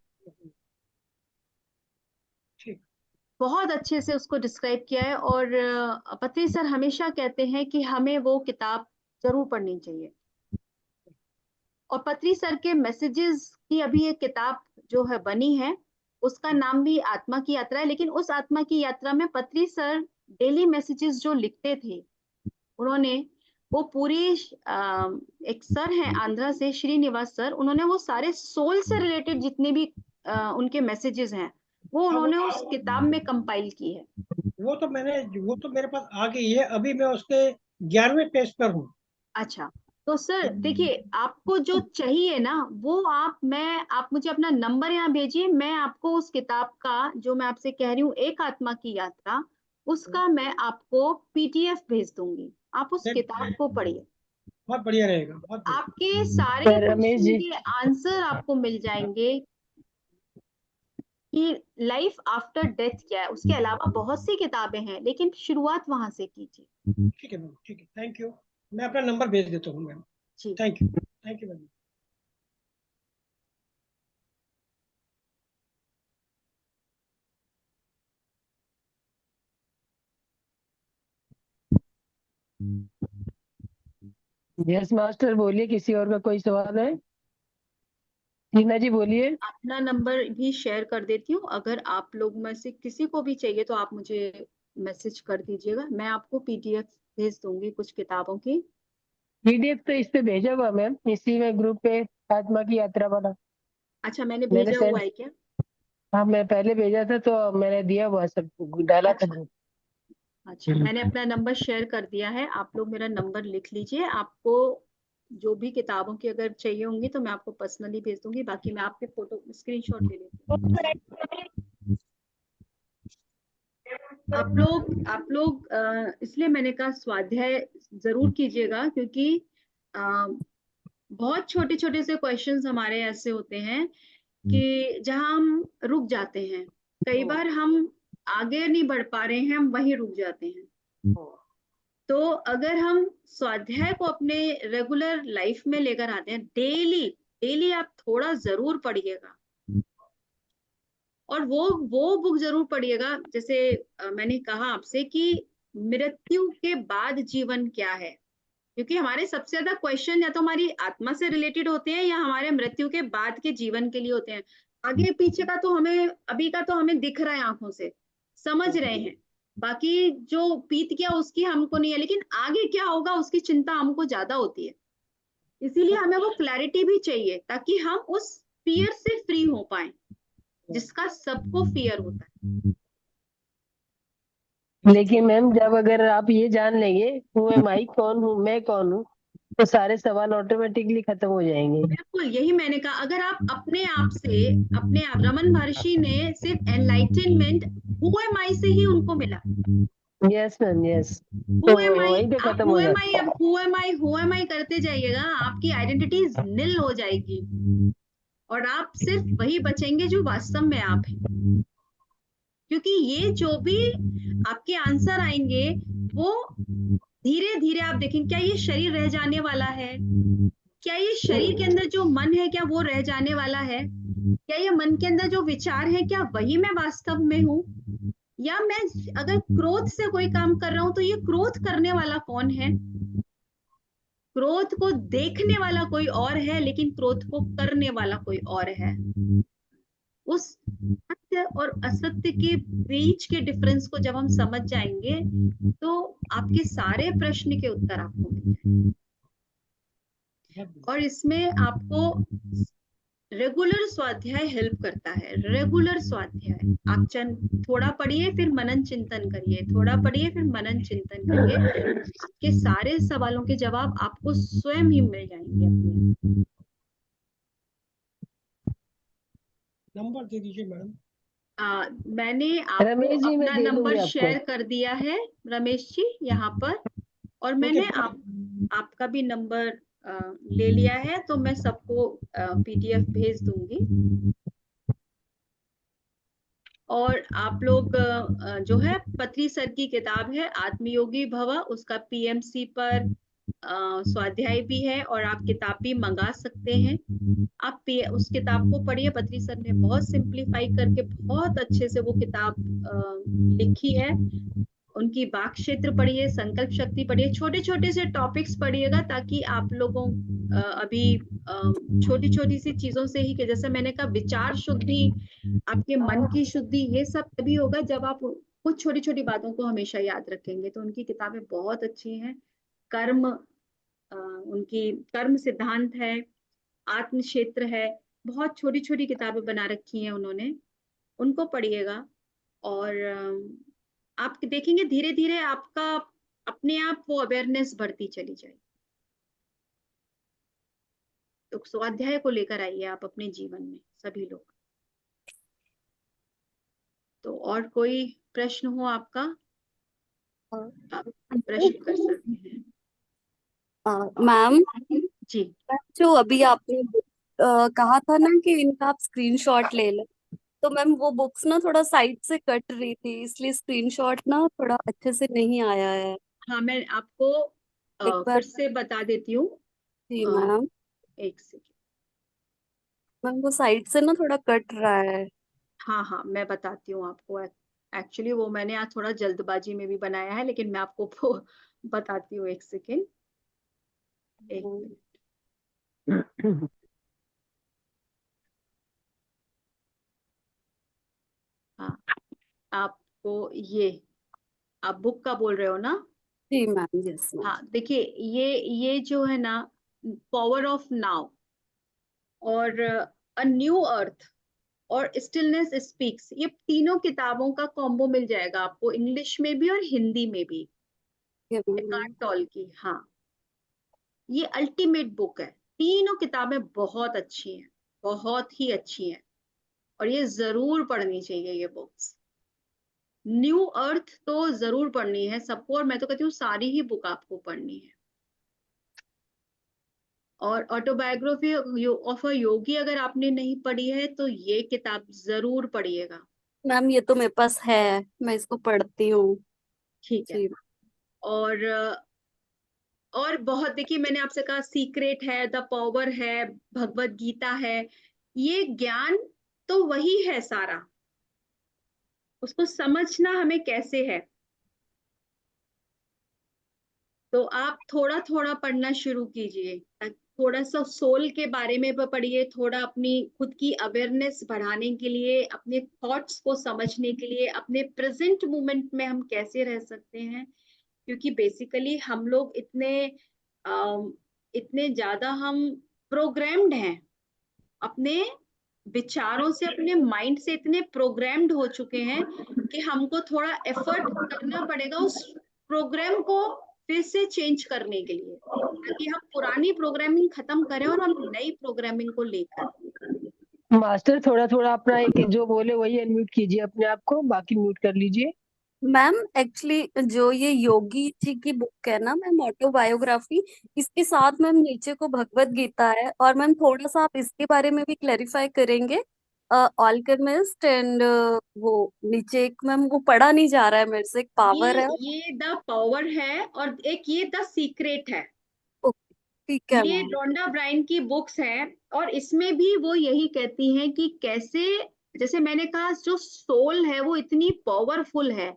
ठीक। बहुत अच्छे से उसको डिस्क्राइब किया है। और पत्री सर हमेशा कहते हैं कि हमें वो किताब जरूर पढ़नी चाहिए। और पत्री सर के मैसेजेस की अभी एक किताब जो है बनी है, उसका नाम भी आत्मा की यात्रा है। लेकिन उस आत्मा की यात्रा में पत्री सर डेली मैसेजेस जो लिखते थे, उन्होंने वो पूरी एक सर हैं आंध्रा से, श्रीनिवास सर, उन्होंने वो सारे सोल से रिलेटेड जितने भी उनके मैसेजेस हैं, वो हाँ, उन्होंने उस किताब में कंपाइल की है। वो तो मेरे पास आ गई है, अभी मैं उसके 11वें पेज पर हूँ। अच्छा, तो सर देखिए, आपको जो चाहिए ना वो आप मुझे अपना नंबर यहाँ भेजिए, मैं आपको उस किताब का, जो मैं आपसे कह रही हूँ एक आत्मा की यात्रा, उसका मैं आपको पीडीएफ भेज दूंगी। आप उस किताब को पढ़िए, बहुत बढ़िया रहेगा, बहुत बढ़िया। आपके सारे रमेश क्वेश्चन जी, के आंसर आपको मिल जाएंगे कि लाइफ आफ्टर डेथ क्या है। उसके अलावा बहुत सी किताबें हैं, लेकिन शुरुआत वहां से कीजिए। ठीक है मैम, ठीक है, थैंक यू। मैं अपना नंबर भेज देता हूँ मैम। जी। Thank you, thank you ma'am. Yes master, बोलिए, किसी और का कोई सवाल है? टीना जी बोलिए। अपना नंबर भी शेयर कर देती हूँ, अगर आप लोग में से किसी को भी चाहिए तो आप मुझे मैसेज कर दीजिएगा, मैं आपको पीडीएफ भेज दूंगी कुछ किताबों की। पीडीएफ तो इस पे भेजा हुआ मैम, इसी में ग्रुप पे, आत्मा की यात्रा वाला अच्छा, मैंने मैंने भेजा हुआ सेंड। है क्या? हाँ, मैं पहले भेजा था तो मैंने दिया हुआ, सब डाला था अच्छा। ग्रुप। अच्छा, मैंने अपना नंबर शेयर कर दिया है, आप लोग मेरा नंबर लिख लीजिए। आपको जो भी किताबों की अगर चाहिए होंगी तो मैं आपको पर्सनली भेज दूंगी, बाकी मैं आपके फोटो स्क्रीनशॉट ले लेती हूँ। आप लोग इसलिए मैंने कहा स्वाध्याय जरूर कीजिएगा, क्योंकि बहुत छोटे छोटे से क्वेश्चंस हमारे ऐसे होते हैं कि जहां हम रुक जाते हैं। कई बार हम आगे नहीं बढ़ पा रहे हैं, हम वहीं रुक जाते हैं। तो अगर हम स्वाध्याय को अपने रेगुलर लाइफ में लेकर आते हैं, डेली डेली आप थोड़ा जरूर पढ़िएगा, और वो बुक जरूर पढ़िएगा। जैसे मैंने कहा आपसे कि मृत्यु के बाद जीवन क्या है, क्योंकि हमारे सबसे ज्यादा क्वेश्चन या तो हमारी आत्मा से रिलेटेड होते हैं या हमारे मृत्यु के बाद के जीवन के लिए होते हैं। आगे पीछे का तो हमें, अभी का तो हमें दिख रहा है, आंखों से समझ रहे हैं, बाकी जो बीत गया उसकी हमको नहीं है, लेकिन आगे क्या होगा उसकी चिंता हमको ज्यादा होती है। इसीलिए हमें वो क्लैरिटी भी चाहिए ताकि हम उस फियर से फ्री हो पाए, जिसका सबको फियर होता है। लेकिन मैम जब अगर आप ये जान लेंगे हु एम आई, कौन हूँ मैं, कौन हूँ, तो सारे सवाल ऑटोमेटिकली खत्म हो जाएंगे। बिल्कुल यही मैंने कहा, अगर आप अपने आप से, अपने आप, रमन महर्षि ने सिर्फ एनलाइटनमेंट हु एम आई से ही उनको मिला। Yes ma'am, yes. हु तो एम आई, वहीं पे आप खत्म हु हो एम जाता आई, अब हु एम आई करते जाइएगा, आपकी आइडेंटिटी नील हो जाएगी और आप सिर्फ वही बचेंगे जो वास्तव में आप हैं। क्योंकि ये जो भी आपके आंसर आएंगे वो धीरे धीरे आप देखेंगे, क्या ये शरीर रह जाने वाला है, क्या ये शरीर के अंदर जो मन है क्या वो रह जाने वाला है, क्या ये मन के अंदर जो विचार है क्या वही मैं वास्तव में हूँ, या मैं अगर क्रोध से कोई काम कर रहा हूं तो ये क्रोध करने वाला कौन है। क्रोध को देखने वाला कोई और है, लेकिन क्रोध को करने वाला कोई और है। उस सत्य और असत्य के बीच के डिफरेंस को जब हम समझ जाएंगे तो आपके सारे प्रश्न के उत्तर आपको मिल जाएंगे। और इसमें आपको रेगुलर स्वाध्याय हेल्प करता है। रेगुलर स्वाध्याय आप थोड़ा पढ़िए फिर मनन चिंतन करिए, थोड़ा पढ़िए फिर मनन चिंतन करिए, आपके सारे सवालों के जवाब आपको स्वयं ही मिल जाएंगे अपने। नंबर दे दीजिए मैडम। मैंने आपको रमेश जी, मैं अपना दे नंबर दूंगी आपको। शेयर कर दिया है रमेश जी यहाँ पर, और मैंने आपका भी नंबर ले लिया है, तो मैं सबको पीडीएफ भेज दूंगी। और आप लोग जो है पत्री सर की किताब है आत्मयोगी भव, उसका पीएमसी पर स्वाध्याय भी है और आप किताब भी मंगा सकते हैं। आप उस किताब को पढ़िए, पत्री सर ने बहुत सिंप्लीफाई करके बहुत अच्छे से वो किताब लिखी है। उनकी वाक क्षेत्र पढ़िए, संकल्प शक्ति पढ़िए, छोटे छोटे से टॉपिक्स पढ़िएगा ताकि आप लोगों अभी छोटी छोटी सी चीजों से ही, जैसे मैंने कहा विचार शुद्धि, आपके मन की शुद्धि, ये सब तभी होगा जब आप कुछ छोटी छोटी बातों को हमेशा याद रखेंगे। तो उनकी किताबें बहुत अच्छी हैं। कर्म, उनकी कर्म सिद्धांत है, आत्म क्षेत्र है, बहुत छोटी छोटी किताबें बना रखी हैं उन्होंने, उनको पढ़िएगा। और आप देखेंगे धीरे धीरे आपका अपने आप वो अवेयरनेस बढ़ती चली जाएगी। तो स्वाध्याय को लेकर आइए आप अपने जीवन में सभी लोग। तो और कोई प्रश्न हो आपका, आप प्रश्न कर सकते हैं। मैम जी जो अभी आपने कहा था ना कि इनका आप स्क्रीनशॉट ले लें, तो मैम वो बुक्स ना थोड़ा साइड से कट रही थी, इसलिए स्क्रीनशॉट ना थोड़ा अच्छे से नहीं आया है। हाँ, मैं आपको एक फिर बार। से बता देती हूँ। जी मैम। एक सेकेंड। मैम वो साइड से ना थोड़ा कट रहा है। हाँ हाँ, मैं बताती हूँ आपको। एक्चुअली वो मैंने आज थोड़ा जल्दबाजी में भी बनाया है, लेकिन मैं आपको वो बताती हूँ। एक सेकेंड, एक मिनट। हाँ, आपको ये, आप बुक का बोल रहे हो ना? जी मैम, यस मैम। हाँ, देखिए ये जो है ना, पावर ऑफ नाउ और अ न्यू अर्थ और स्टिलनेस स्पीक्स, ये तीनों किताबों का कॉम्बो मिल जाएगा आपको, इंग्लिश में भी और हिंदी में भी। ये मैम। एकार्ट टॉल की, हाँ। ये अल्टीमेट बुक है। तीनों किताबें बहुत अच्छी हैं, बहुत ही अच्छी हैं, और ये जरूर पढ़नी चाहिए ये बुक्स। न्यू अर्थ तो जरूर पढ़नी है सबको, और मैं तो कहती हूँ सारी ही बुक आपको पढ़नी है। और ऑटोबायोग्राफी ऑफ अ योगी अगर आपने नहीं पढ़ी है तो ये किताब जरूर पढ़िएगा। मैम ये तो मेरे पास है, मैं इसको पढ़ती हूँ। ठीक है। जी। और और बहुत, देखिए मैंने आपसे कहा सीक्रेट है, द पावर है, भगवत गीता है, ये ज्ञान तो वही है सारा, उसको समझना हमें कैसे है। तो आप थोड़ा थोड़ा पढ़ना शुरू कीजिए, थोड़ा सा सोल के बारे में पढ़िए, थोड़ा अपनी खुद की अवेयरनेस बढ़ाने के लिए, अपने थॉट्स को समझने के लिए, अपने प्रेजेंट मोमेंट में हम कैसे रह सकते हैं। क्योंकि बेसिकली हम लोग इतने ज्यादा हम प्रोग्राम्ड हैं, अपने विचारों से, अपने माइंड से इतने प्रोग्राम्ड हो चुके हैं कि हमको थोड़ा एफर्ट करना पड़ेगा उस प्रोग्राम को फिर से चेंज करने के लिए, ताकि हम पुरानी प्रोग्रामिंग खत्म करें और हम नई प्रोग्रामिंग को लेकर। मास्टर थोड़ा थोड़ा अपना एक जो बोले वही अनम्यूट कीजिए अपने आप को, बाकी म्यूट कर लीजिए। मैम एक्चुअली जो ये योगी जी की बुक है ना मैम, ऑटोबायोग्राफी, इसके साथ मैम नीचे को भगवत गीता है। और मैम थोड़ा सा आप इसके बारे में भी क्लेरिफाई करेंगे, ऑल्केमिस्ट एंड वो नीचे एक मैम वो पढ़ा नहीं जा रहा है मेरे से, एक पावर है। ये द पावर है, और एक ये द सीक्रेट है। ओके, ठीक है ये मैम। रोंडा ब्रायन की बुक्स है, और इसमें भी वो यही कहती हैं कि कैसे, जैसे मैंने कहा, जो सोल है वो इतनी पावरफुल है,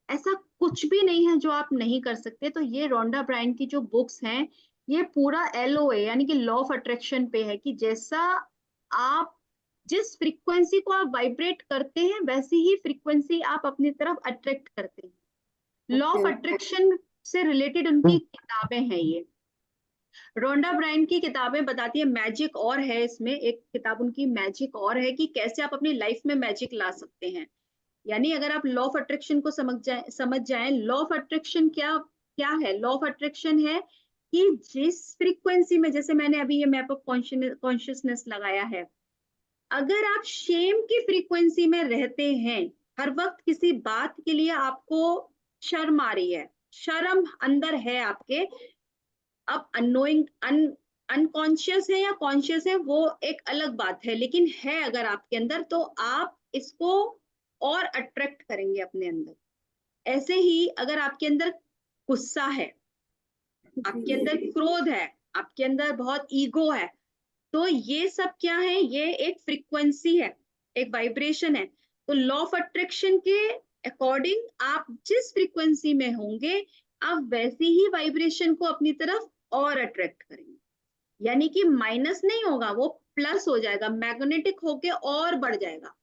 ऐसा कुछ भी नहीं है जो आप नहीं कर सकते। तो ये रोंडा ब्रायन की जो बुक्स हैं, ये पूरा LOA यानी कि लॉ ऑफ अट्रैक्शन पे है, कि जैसा आप, जिस फ्रीक्वेंसी को आप वाइब्रेट करते हैं वैसी ही फ्रीक्वेंसी आप अपनी तरफ अट्रैक्ट करते हैं। Law of okay. अट्रैक्शन से रिलेटेड उनकी किताबें हैं ये। रोंडा ब्रायन की किताबें बताती है, मैजिक और है इसमें एक किताब उनकी, मैजिक और है, कि कैसे आप अपनी लाइफ में मैजिक ला सकते हैं। यानी अगर आप लॉ ऑफ अट्रैक्शन को समझ जाएं, लॉ ऑफ अट्रैक्शन क्या क्या है। लॉ ऑफ अट्रैक्शन है कि जिस फ्रीक्वेंसी में, जैसे मैंने अभी ये मैप ऑफ कॉन्शियसनेस लगाया है, अगर आप शेम की फ्रीक्वेंसी में रहते हैं, हर वक्त किसी बात के लिए आपको शर्म आ रही है, शर्म अंदर है आपके, अब अननोइंग अनकॉन्शियस है या कॉन्शियस है वो एक अलग बात है, लेकिन है अगर आपके अंदर, तो आप इसको और अट्रैक्ट करेंगे अपने अंदर। ऐसे ही अगर आपके अंदर गुस्सा है, आपके अंदर क्रोध है, आपके अंदर बहुत ईगो है, तो ये सब क्या है, ये एक फ्रीक्वेंसी है, एक वाइब्रेशन है। तो लॉ ऑफ अट्रैक्शन के अकॉर्डिंग आप जिस फ्रीक्वेंसी में होंगे, आप वैसी ही वाइब्रेशन को अपनी तरफ और अट्रैक्ट करेंगे। यानी कि माइनस नहीं होगा, वो प्लस हो जाएगा, मैग्नेटिक होके और बढ़ जाएगा।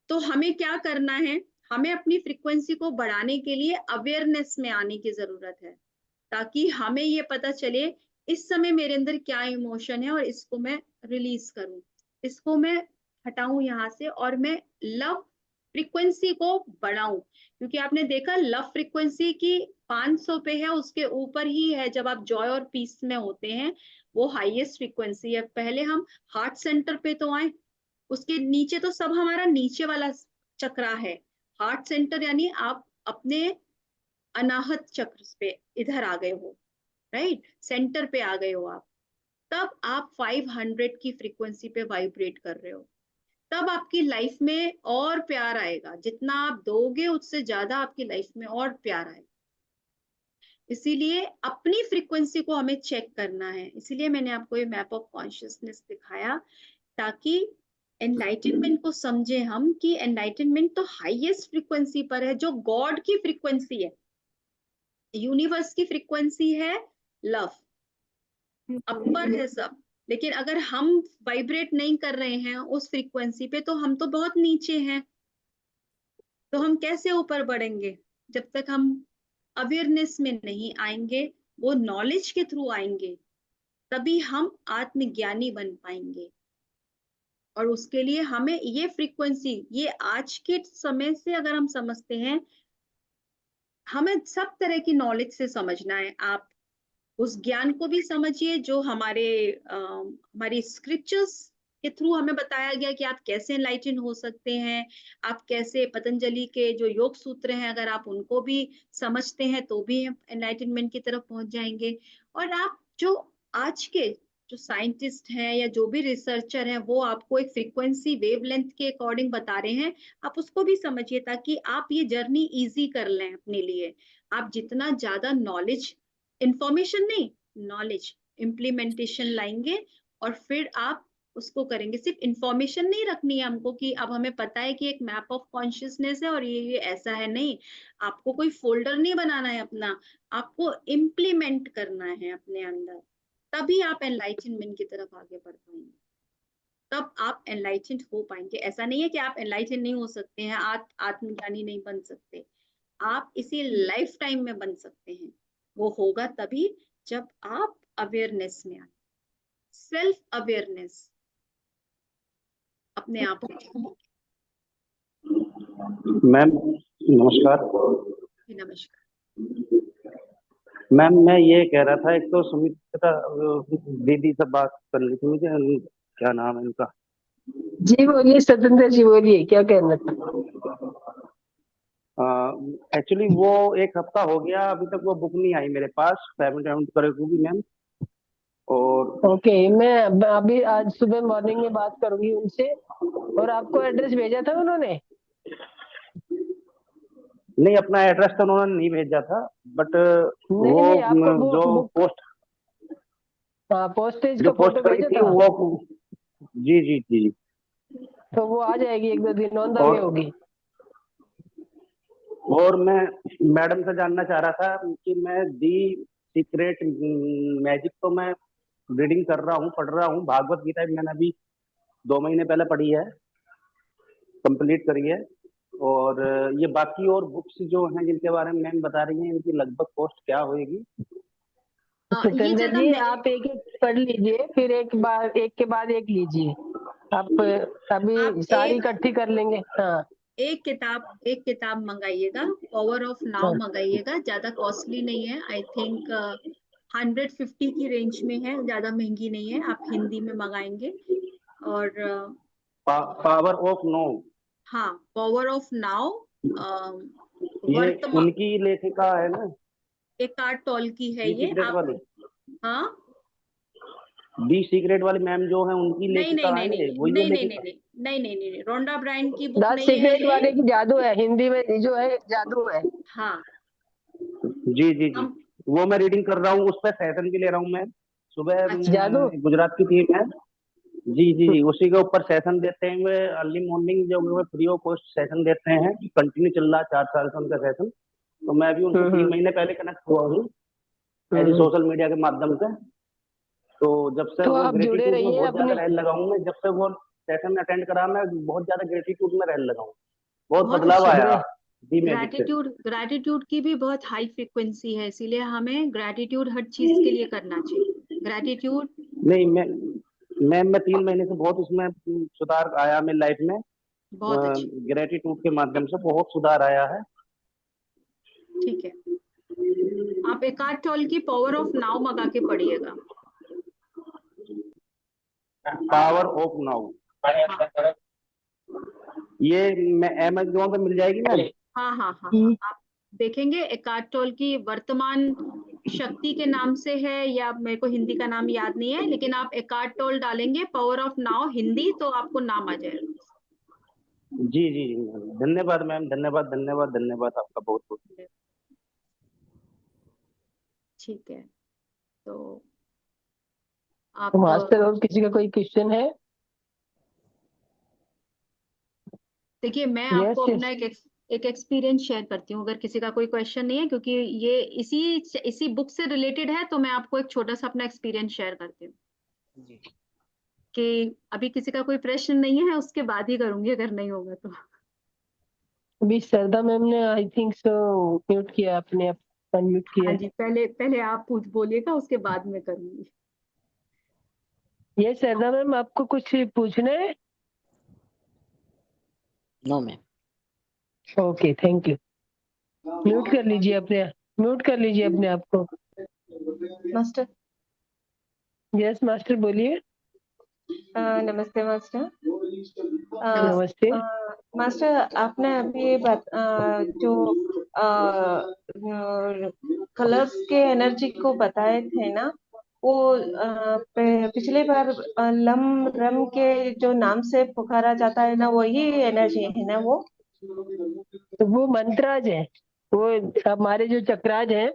तो हमें क्या करना है, हमें अपनी फ्रीक्वेंसी को बढ़ाने के लिए अवेयरनेस में आने की जरूरत है, ताकि हमें ये पता चले इस समय मेरे अंदर क्या इमोशन है और इसको मैं रिलीज करूं, इसको मैं हटाऊं यहाँ से, और मैं लव फ्रीक्वेंसी को बढ़ाऊं। क्योंकि आपने देखा लव फ्रीक्वेंसी की 500 पे है, उसके ऊपर ही है जब आप जॉय और पीस में होते हैं, वो हाईएस्ट फ्रीक्वेंसी है। पहले हम हार्ट सेंटर पे तो आए, उसके नीचे तो सब हमारा नीचे वाला चक्रा है। हार्ट सेंटर यानी आप अपने अनाहत चक्र पे इधर आ गए हो, राइट, सेंटर पे आ गए हो आप। तब आप 500 की फ्रीक्वेंसी पे वाइब्रेट कर रहे हो, तब आपकी लाइफ में और प्यार आएगा, जितना आप दोगे उससे ज्यादा आपकी लाइफ में और प्यार आएगा। इसीलिए अपनी फ्रीक्वेंसी को हमें चेक करना है, इसीलिए मैंने आपको ये मैप ऑफ कॉन्शियसनेस दिखाया, ताकि एनलाइटनमेंट को समझे हम, कि एनलाइटनमेंट तो हाईएस्ट फ्रीक्वेंसी पर है, जो गॉड की फ्रीक्वेंसी है, यूनिवर्स की फ्रीक्वेंसी है लव, अपर है सब। लेकिन अगर हम वाइब्रेट नहीं कर रहे हैं उस फ्रीक्वेंसी पे, तो हम तो बहुत नीचे हैं। तो हम कैसे ऊपर बढ़ेंगे जब तक हम अवेयरनेस में नहीं आएंगे, वो नॉलेज के थ्रू आएंगे, तभी हम आत्मज्ञानी बन पाएंगे। और उसके लिए हमें ये फ्रीक्वेंसी, ये आज के समय से अगर हम समझते हैं, हमें सब तरह की नॉलेज से समझना है। आप उस ज्ञान को भी समझिए जो हमारी स्क्रिप्चर्स के थ्रू हमें बताया गया कि आप कैसे एनलाइटन हो सकते हैं, आप कैसे पतंजलि के जो योग सूत्र हैं अगर आप उनको भी समझते हैं तो भी एनलाइटनमेंट की तरफ पहुंच जाएंगे। और आप जो आज के जो साइंटिस्ट हैं या जो भी रिसर्चर हैं वो आपको एक फ्रीक्वेंसी वेवलेंथ के अकॉर्डिंग बता रहे हैं, आप उसको भी समझिए ताकि आप ये जर्नी इजी कर लें अपने लिए। आप जितना ज्यादा नॉलेज, इंफॉर्मेशन नहीं, नॉलेज इम्प्लीमेंटेशन लाएंगे और फिर आप उसको करेंगे। सिर्फ इंफॉर्मेशन नहीं रखनी है हमको कि अब हमें पता है कि एक मैप ऑफ कॉन्शियसनेस है और ये ऐसा है, नहीं। आपको कोई फोल्डर नहीं बनाना है अपना, आपको इम्प्लीमेंट करना है अपने अंदर, तभी आप एनलाइटनमेंट की तरफ आगे बढ़ पाएंगे, तब आप एनलाइटेंड हो पाएंगे। ऐसा नहीं है कि आप एनलाइटेंड नहीं हो सकते हैं, आत्मज्ञानी नहीं बन सकते, आप इसी लाइफ टाइम में बन सकते हैं। वो होगा तभी जब आप अवेयरनेस में आए, सेल्फ अवेयरनेस अपने आप हो। मैम नमस्कार। जी, नमस्कार। मैम मैं ये कह रहा था, एक तो सुमित्रा दीदी से बात कर ली थी मुझे, क्या नाम है इनका? जी बोलिए स्वतंत्र जी, बोलिए क्या कहना था। एक्चुअली वो एक हफ्ता हो गया अभी तक वो बुक नहीं आई मेरे पास, पेमेंट वेमेंट करेगी मैम। और ओके, मैं अभी आज सुबह मॉर्निंग में बात करूंगी उनसे। और आपको एड्रेस भेजा था उन्होंने? नहीं, अपना एड्रेस तो उन्होंने नहीं भेजा था, बट नहीं वो नहीं, आपको जो बुक, पोस्ट पोस्टेज जो का पोस्ट फोटो करी भेजा थी था। वो, जी जी जी। तो वो आ जाएगी, एक दो दिन ऑन द वे और होगी। और मैं मैडम से जानना चाह रहा था कि मैं दी सीक्रेट मैजिक तो मैं रीडिंग कर रहा हूँ, पढ़ रहा हूँ। भागवत गीता भी मैंने अभी 2 महीने पहले पढ़ी है, कंप्लीट करी है। और ये बाकी और बुक्स जो हैं जिनके बारे में मैम बता रही हैं, इनकी लगभग कॉस्ट क्या होएगी? ये सतेंद्र ज्यादा जी, आप एक एक पढ़ लीजिए, फिर एक के बाद एक लीजिए। आप आप अभी सारी एक इकट्ठी कर लेंगे। हाँ एक किताब मंगाइएगा, पावर ऑफ नाउ हाँ। मंगाइएगा, ज्यादा कॉस्टली नहीं है, आई थिंक 150 की रेंज में है, ज्यादा महंगी नहीं है। आप हिंदी में मंगाएंगे और पावर ऑफ नो, हाँ, पावर ऑफ नाउ ये वर्तमान, उनकी लेखिका है ना? एकार्ट टोल की है दी ये। सीक्रेट आप, वाली, हाँ, दी सीक्रेट वाली मैम जो है उनकी नहीं नहीं लेखिका नहीं है नहीं ये, वही है नहीं नहीं नहीं लेखिका? नहीं नहीं नहीं नहीं नहीं, रोंडा ब्रायन की बुक द नहीं है सीक्रेट ये। वाले की जादू है, हिंदी में जो है जादू है। हाँ, जी जी जी, हम, वो मैं रीडिंग कर रहा हूँ, उस पर सेशन भी ले रहा हूँ मैं। सुबह अच्छा, जादू। गुजरात की टीम है, जी जी जी, उसी के ऊपर सेशन देते हैं वे, अर्ली मॉर्निंग जो वे फ्री ऑफ कॉस्ट सेशन देते हैं, कंटिन्यू चल रहा है 4 साल से उनका सेशन। तो मैं भी उनसे तीन हम्म महीने पहले कनेक्ट हुआ हूँ ऐसे हम्म। सोशल मीडिया के माध्यम से। तो जब से तो वो आप जुड़े ग्रेटिट्यूड में रहिए बहुत ज्यादा अपनी। रहने लगा हूँ मैं, जब से वो सेशन अटेंड करा मैं बहुत ज्यादा ग्रेटिट्यूड में रहने लगा हूँ, बहुत बहुत बदलाव अच्छा। आया जुड़े। दी मैजिक से। ग्रैटिट्यूड की भी बहुत हाई फ्रीक्वेंसी है, इसीलिए हमें ग्रैटिट्यूड हर चीज के लिए करना चाहिए। ग्रैटिट्यूड नहीं, मैं 3 महीने से बहुत उसमें सुधार आया मेरी लाइफ में। बहुत अच्छी, ग्रेटिट्यूड के माध्यम से बहुत सुधार आया है। ठीक है। आप एकार्ट टोल की पावर ऑफ नाउ मंगा के पढ़िएगा। पावर ऑफ नाउ, हाँ ये मैं अमेज़न पे मिल जाएगी ना? हाँ हाँ हाँ हाँ, हम्म। आप देखेंगे एकार्ट टोल की वर्तमान शक्ति के नाम से है, या मेरे को हिंदी का नाम याद नहीं है, लेकिन आप एकार्ट टोल डालेंगे पावर ऑफ नाउ हिंदी तो आपको नाम आ जाएगा। जी जी जी धन्यवाद मैम, धन्यवाद धन्यवाद धन्यवाद आपका बहुत बहुत। ठीक है, तो तो आप मास्टर, और किसी का कोई क्वेश्चन है? देखिए, मैं यस आपको अपना यस। एक एक्सपीरियंस शेयर करती हूँ, अगर किसी का कोई क्वेश्चन नहीं है, क्योंकि ये इसी बुक से रिलेटेड है, तो मैं आपको एक छोटा सा अपना एक्सपीरियंस शेयर करती हूँ कि अभी किसी का कोई प्रश्न नहीं है, उसके बाद ही करूंगी अगर नहीं होगा तो। अभी श्रद्धा मैम ने आई थिंक सो म्यूट किया, अपने आप अनम्यूट किया हाँ है। जी, पहले पहले आप पूछ बोलिएगा, उसके बाद में करूंगी। ये श्रद्धा मैम, आपको कुछ पूछना है? No ma'am. Okay, thank you. Mute कर लीजिए अपने आप को। मास्टर। यस मास्टर बोलिए। नमस्ते मास्टर। नमस्ते। मास्टर, आपने अभी जो कलर्स के एनर्जी को बताए थे ना, वो पिछले बार लम रम के जो नाम से पुकारा जाता है ना, वही एनर्जी है ना वो? तो वो मंत्राज है, वो हमारे जो चक्राज हैं,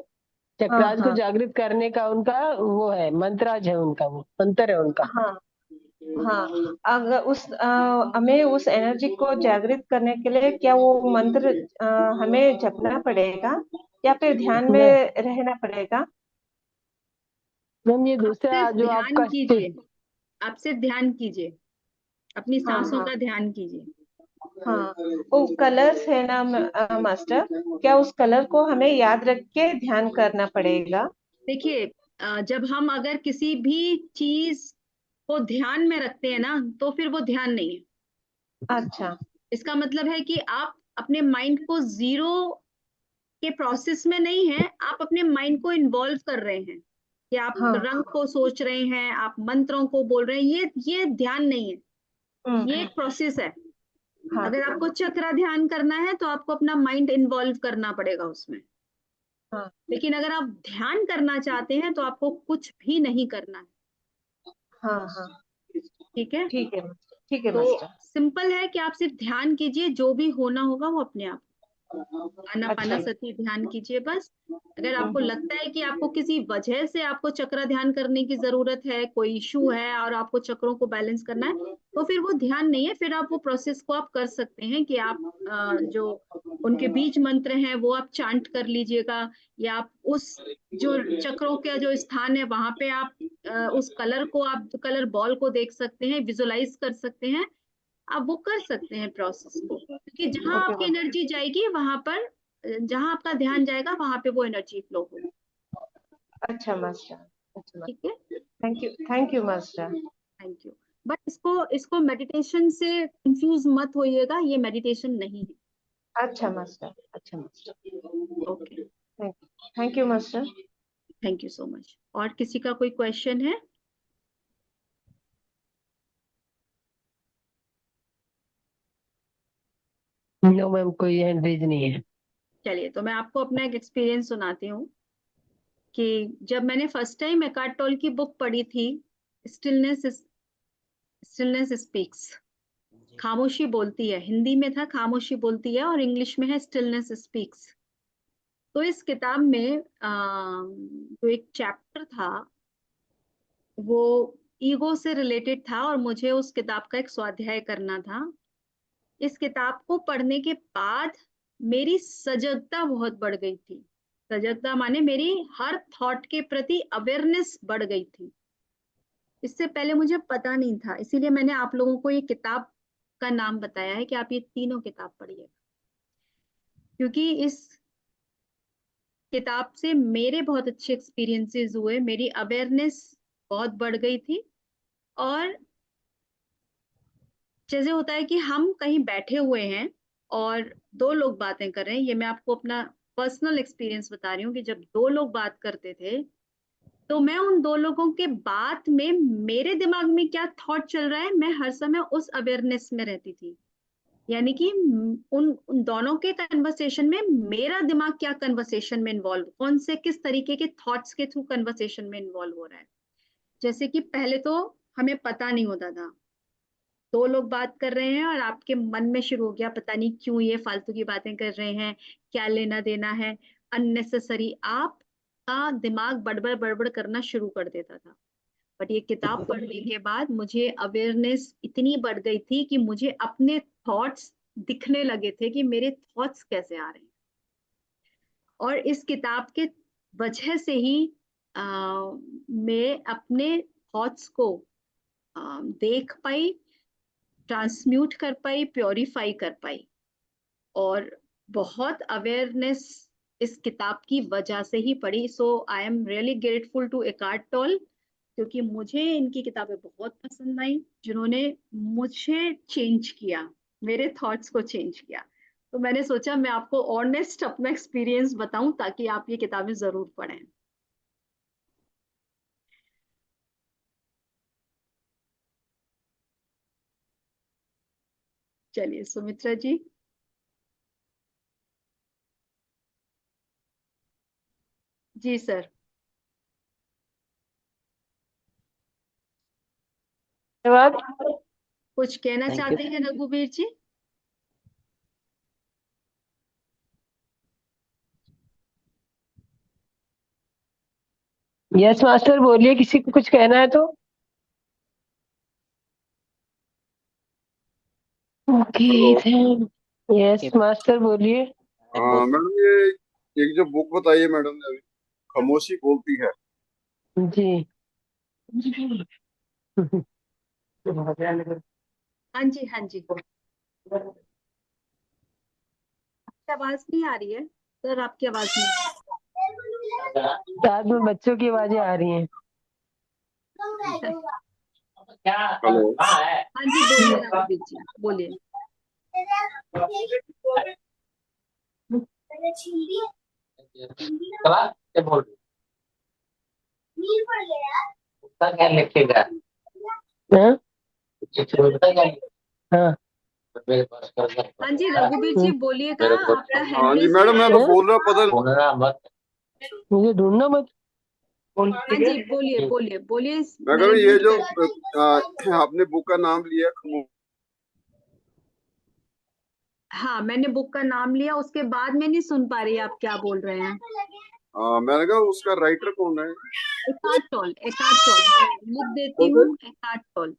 चक्राज को हाँ जागृत करने का उनका वो है, मंत्राज है उनका, वो मंत्र है उनका। हाँ हाँ। अगर हमें उस एनर्जी को जागृत करने के लिए क्या वो मंत्र हमें जपना पड़ेगा या फिर ध्यान में न- रहना पड़ेगा? मैम ये आप दूसरा सिर्फ जो ध्यान आपका कीजिए, आप सिर्फ ध्यान कीजिए, अपनी हाँ सांसों हाँ का ध्यान कीजिए। हाँ। वो कलर्स है ना मास्टर, क्या उस कलर को हमें याद रख के ध्यान करना पड़ेगा? देखिए, जब हम अगर किसी भी चीज को ध्यान में रखते हैं ना, तो फिर वो ध्यान नहीं है। अच्छा। इसका मतलब है कि आप अपने माइंड को जीरो के प्रोसेस में नहीं है, आप अपने माइंड को इन्वॉल्व कर रहे हैं कि आप हाँ रंग को सोच रहे हैं, आप मंत्रों को बोल रहे हैं, ये ध्यान नहीं है, ये हम्म, एक प्रोसेस है। हाँ अगर आपको चक्र ध्यान करना है तो आपको अपना माइंड इन्वॉल्व करना पड़ेगा उसमें। हाँ लेकिन अगर आप ध्यान करना चाहते हैं तो आपको कुछ भी नहीं करना है। हाँ हाँ। ठीक है, ठीक है तो मास्टर। सिंपल है कि आप सिर्फ ध्यान कीजिए, जो भी होना होगा वो अपने आप। अच्छा। आनापानसति ध्यान कीजिए बस। अगर आपको हम्म, लगता है कि आपको किसी वजह से आपको चक्र ध्यान करने की जरूरत है, कोई इशू है और आपको चक्रों को बैलेंस करना है, तो फिर वो ध्यान नहीं है, फिर आप वो प्रोसेस को आप कर सकते हैं कि आप जो उनके बीज मंत्र हैं वो आप चांट कर लीजिएगा, या आप उस जो चक्रों का जो स्थान है वहां पे आप उस कलर को, आप कलर बॉल को देख सकते हैं, विजुलाइज कर सकते हैं। आप वो कर सकते हैं प्रोसेस को, क्योंकि जहां ओके आपकी मास्टर। एनर्जी जाएगी वहां पर, जहां आपका ध्यान जाएगा वहां पे वो एनर्जी फ्लो होगी। अच्छा मास्टर। अच्छा ठीक मास्टर। है, thank you master. Thank you. But इसको इसको मेडिटेशन से कंफ्यूज मत होइएगा, ये मेडिटेशन नहीं है। अच्छा मास्टर। अच्छा master. Okay, thank you master. Thank you so much. और किसी का कोई क्वेश्चन है? नो मैम, कोई हैंड रेज नहीं है। चलिए, तो मैं आपको अपना एक एक्सपीरियंस सुनाती हूँ कि जब मैंने फर्स्ट टाइम एकार्ट टोल की बुक पढ़ी थी, स्टिलनेस स्टिलनेस स्पीक्स, खामोशी बोलती है, हिंदी में था खामोशी बोलती है और इंग्लिश में है स्टिलनेस स्पीक्स। तो इस किताब में जो एक चैप्टर था वो ईगो से रिलेटेड था और मुझे उस किताब का एक स्वाध्याय करना था। इस किताब को पढ़ने के बाद मेरी सजगता बहुत बढ़ गई थी। सजगता माने मेरी हर थॉट के प्रति अवेयरनेस बढ़ गई थी। इससे पहले मुझे पता नहीं था, इसीलिए मैंने आप लोगों को ये किताब का नाम बताया है कि आप ये तीनों किताब पढ़िए, क्योंकि इस किताब से मेरे बहुत अच्छे एक्सपीरियंसेस हुए, मेरी अवेयरनेस बहुत बढ़ गई थी। और जैसे होता है कि हम कहीं बैठे हुए हैं और दो लोग बातें कर रहे हैं, ये मैं आपको अपना पर्सनल एक्सपीरियंस बता रही हूँ कि जब दो लोग बात करते थे तो मैं उन दो लोगों के बात में मेरे दिमाग में क्या थॉट चल रहा है, मैं हर समय उस अवेयरनेस में रहती थी। यानी कि उन दोनों के कन्वर्सेशन में मेरा दिमाग क्या कन्वर्सेशन में इन्वॉल्व, कौन से किस तरीके के थॉट्स के थ्रू कन्वर्सेशन में इन्वॉल्व हो रहा है। जैसे कि पहले तो हमें पता नहीं होता था, दो लोग बात कर रहे हैं और आपके मन में शुरू हो गया पता नहीं क्यों ये फालतू की बातें कर रहे हैं, क्या लेना देना है, अननेसेसरी, आपका दिमाग बड़बड़ बड़बड़ करना शुरू कर देता था। बट ये किताब पढ़ने के बाद मुझे अवेयरनेस इतनी बढ़ गई थी कि मुझे अपने थॉट्स दिखने लगे थे कि मेरे थॉट्स कैसे आ रहे हैं। और इस किताब के वजह से ही मैं अपने थॉट्स को देख पाई, ट्रांसम्यूट कर पाई, प्योरीफाई कर पाई। और बहुत अवेयरनेस इस किताब की वजह से ही पढ़ी। So I am really grateful to Eckhart Tolle, क्योंकि मुझे इनकी किताबें बहुत पसंद आई, जिन्होंने मुझे चेंज किया, मेरे थॉट्स को चेंज किया। तो मैंने सोचा मैं आपको ऑनेस्ट अपना एक्सपीरियंस बताऊं ताकि आप ये किताबें जरूर पढ़ें। चलिए सुमित्रा जी। जी सर। धन्यवाद। कुछ कहना Thank you. चाहते हैं रघुवीर जी? यस मास्टर बोलिए, किसी को कुछ कहना है तो। ओके यस मास्टर बोलिए। हाँ मैडम, ये एक जो बुक बताई है मैडम ने अभी, खामोशी बोलती है। जी हाँ जी हाँ जी। आपकी आवाज नहीं आ रही है सर, आपकी आवाज नहीं आ रही। साथ में बच्चों की आवाजें आ रही हैं। हेलो। हाँ जी बोलिए रघुवीर जी, बोलिए। क्या लिखेगा? हाँ हाँ हाँ जी रघुवीर जी बोलिएगा, आपका हाँ हैंड जी रेज मैडम, मैं है। तो बोल रहा पता नहीं। मुझे ढूंढना मत। हाँ जी बोलिए बोलिए बोलिए। मैं कह रहा हूँ ये जो आपने बुक का नाम लिया हाँ मैंने बुक का नाम लिया, उसके बाद मैं नहीं सुन पा रही आप क्या बोल रहे हैं। मैंने कहा उसका राइटर कौन है? एकार्ट टोल, एकार्ट टोल मैं लिख देती हूँ। Eckhart toll,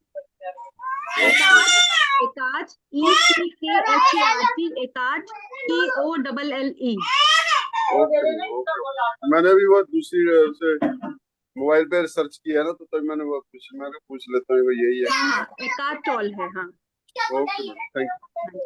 Eckhart ECKHART, Eckhart TOLLE। मैंने भी वो दूसरी से मोबाइल पे सर्च किया ना, तो तभी मैंने वो पूछ लेता हूँ, वो यही है। हाँ एकार्ट टोल है हाँ। Okay, thank you.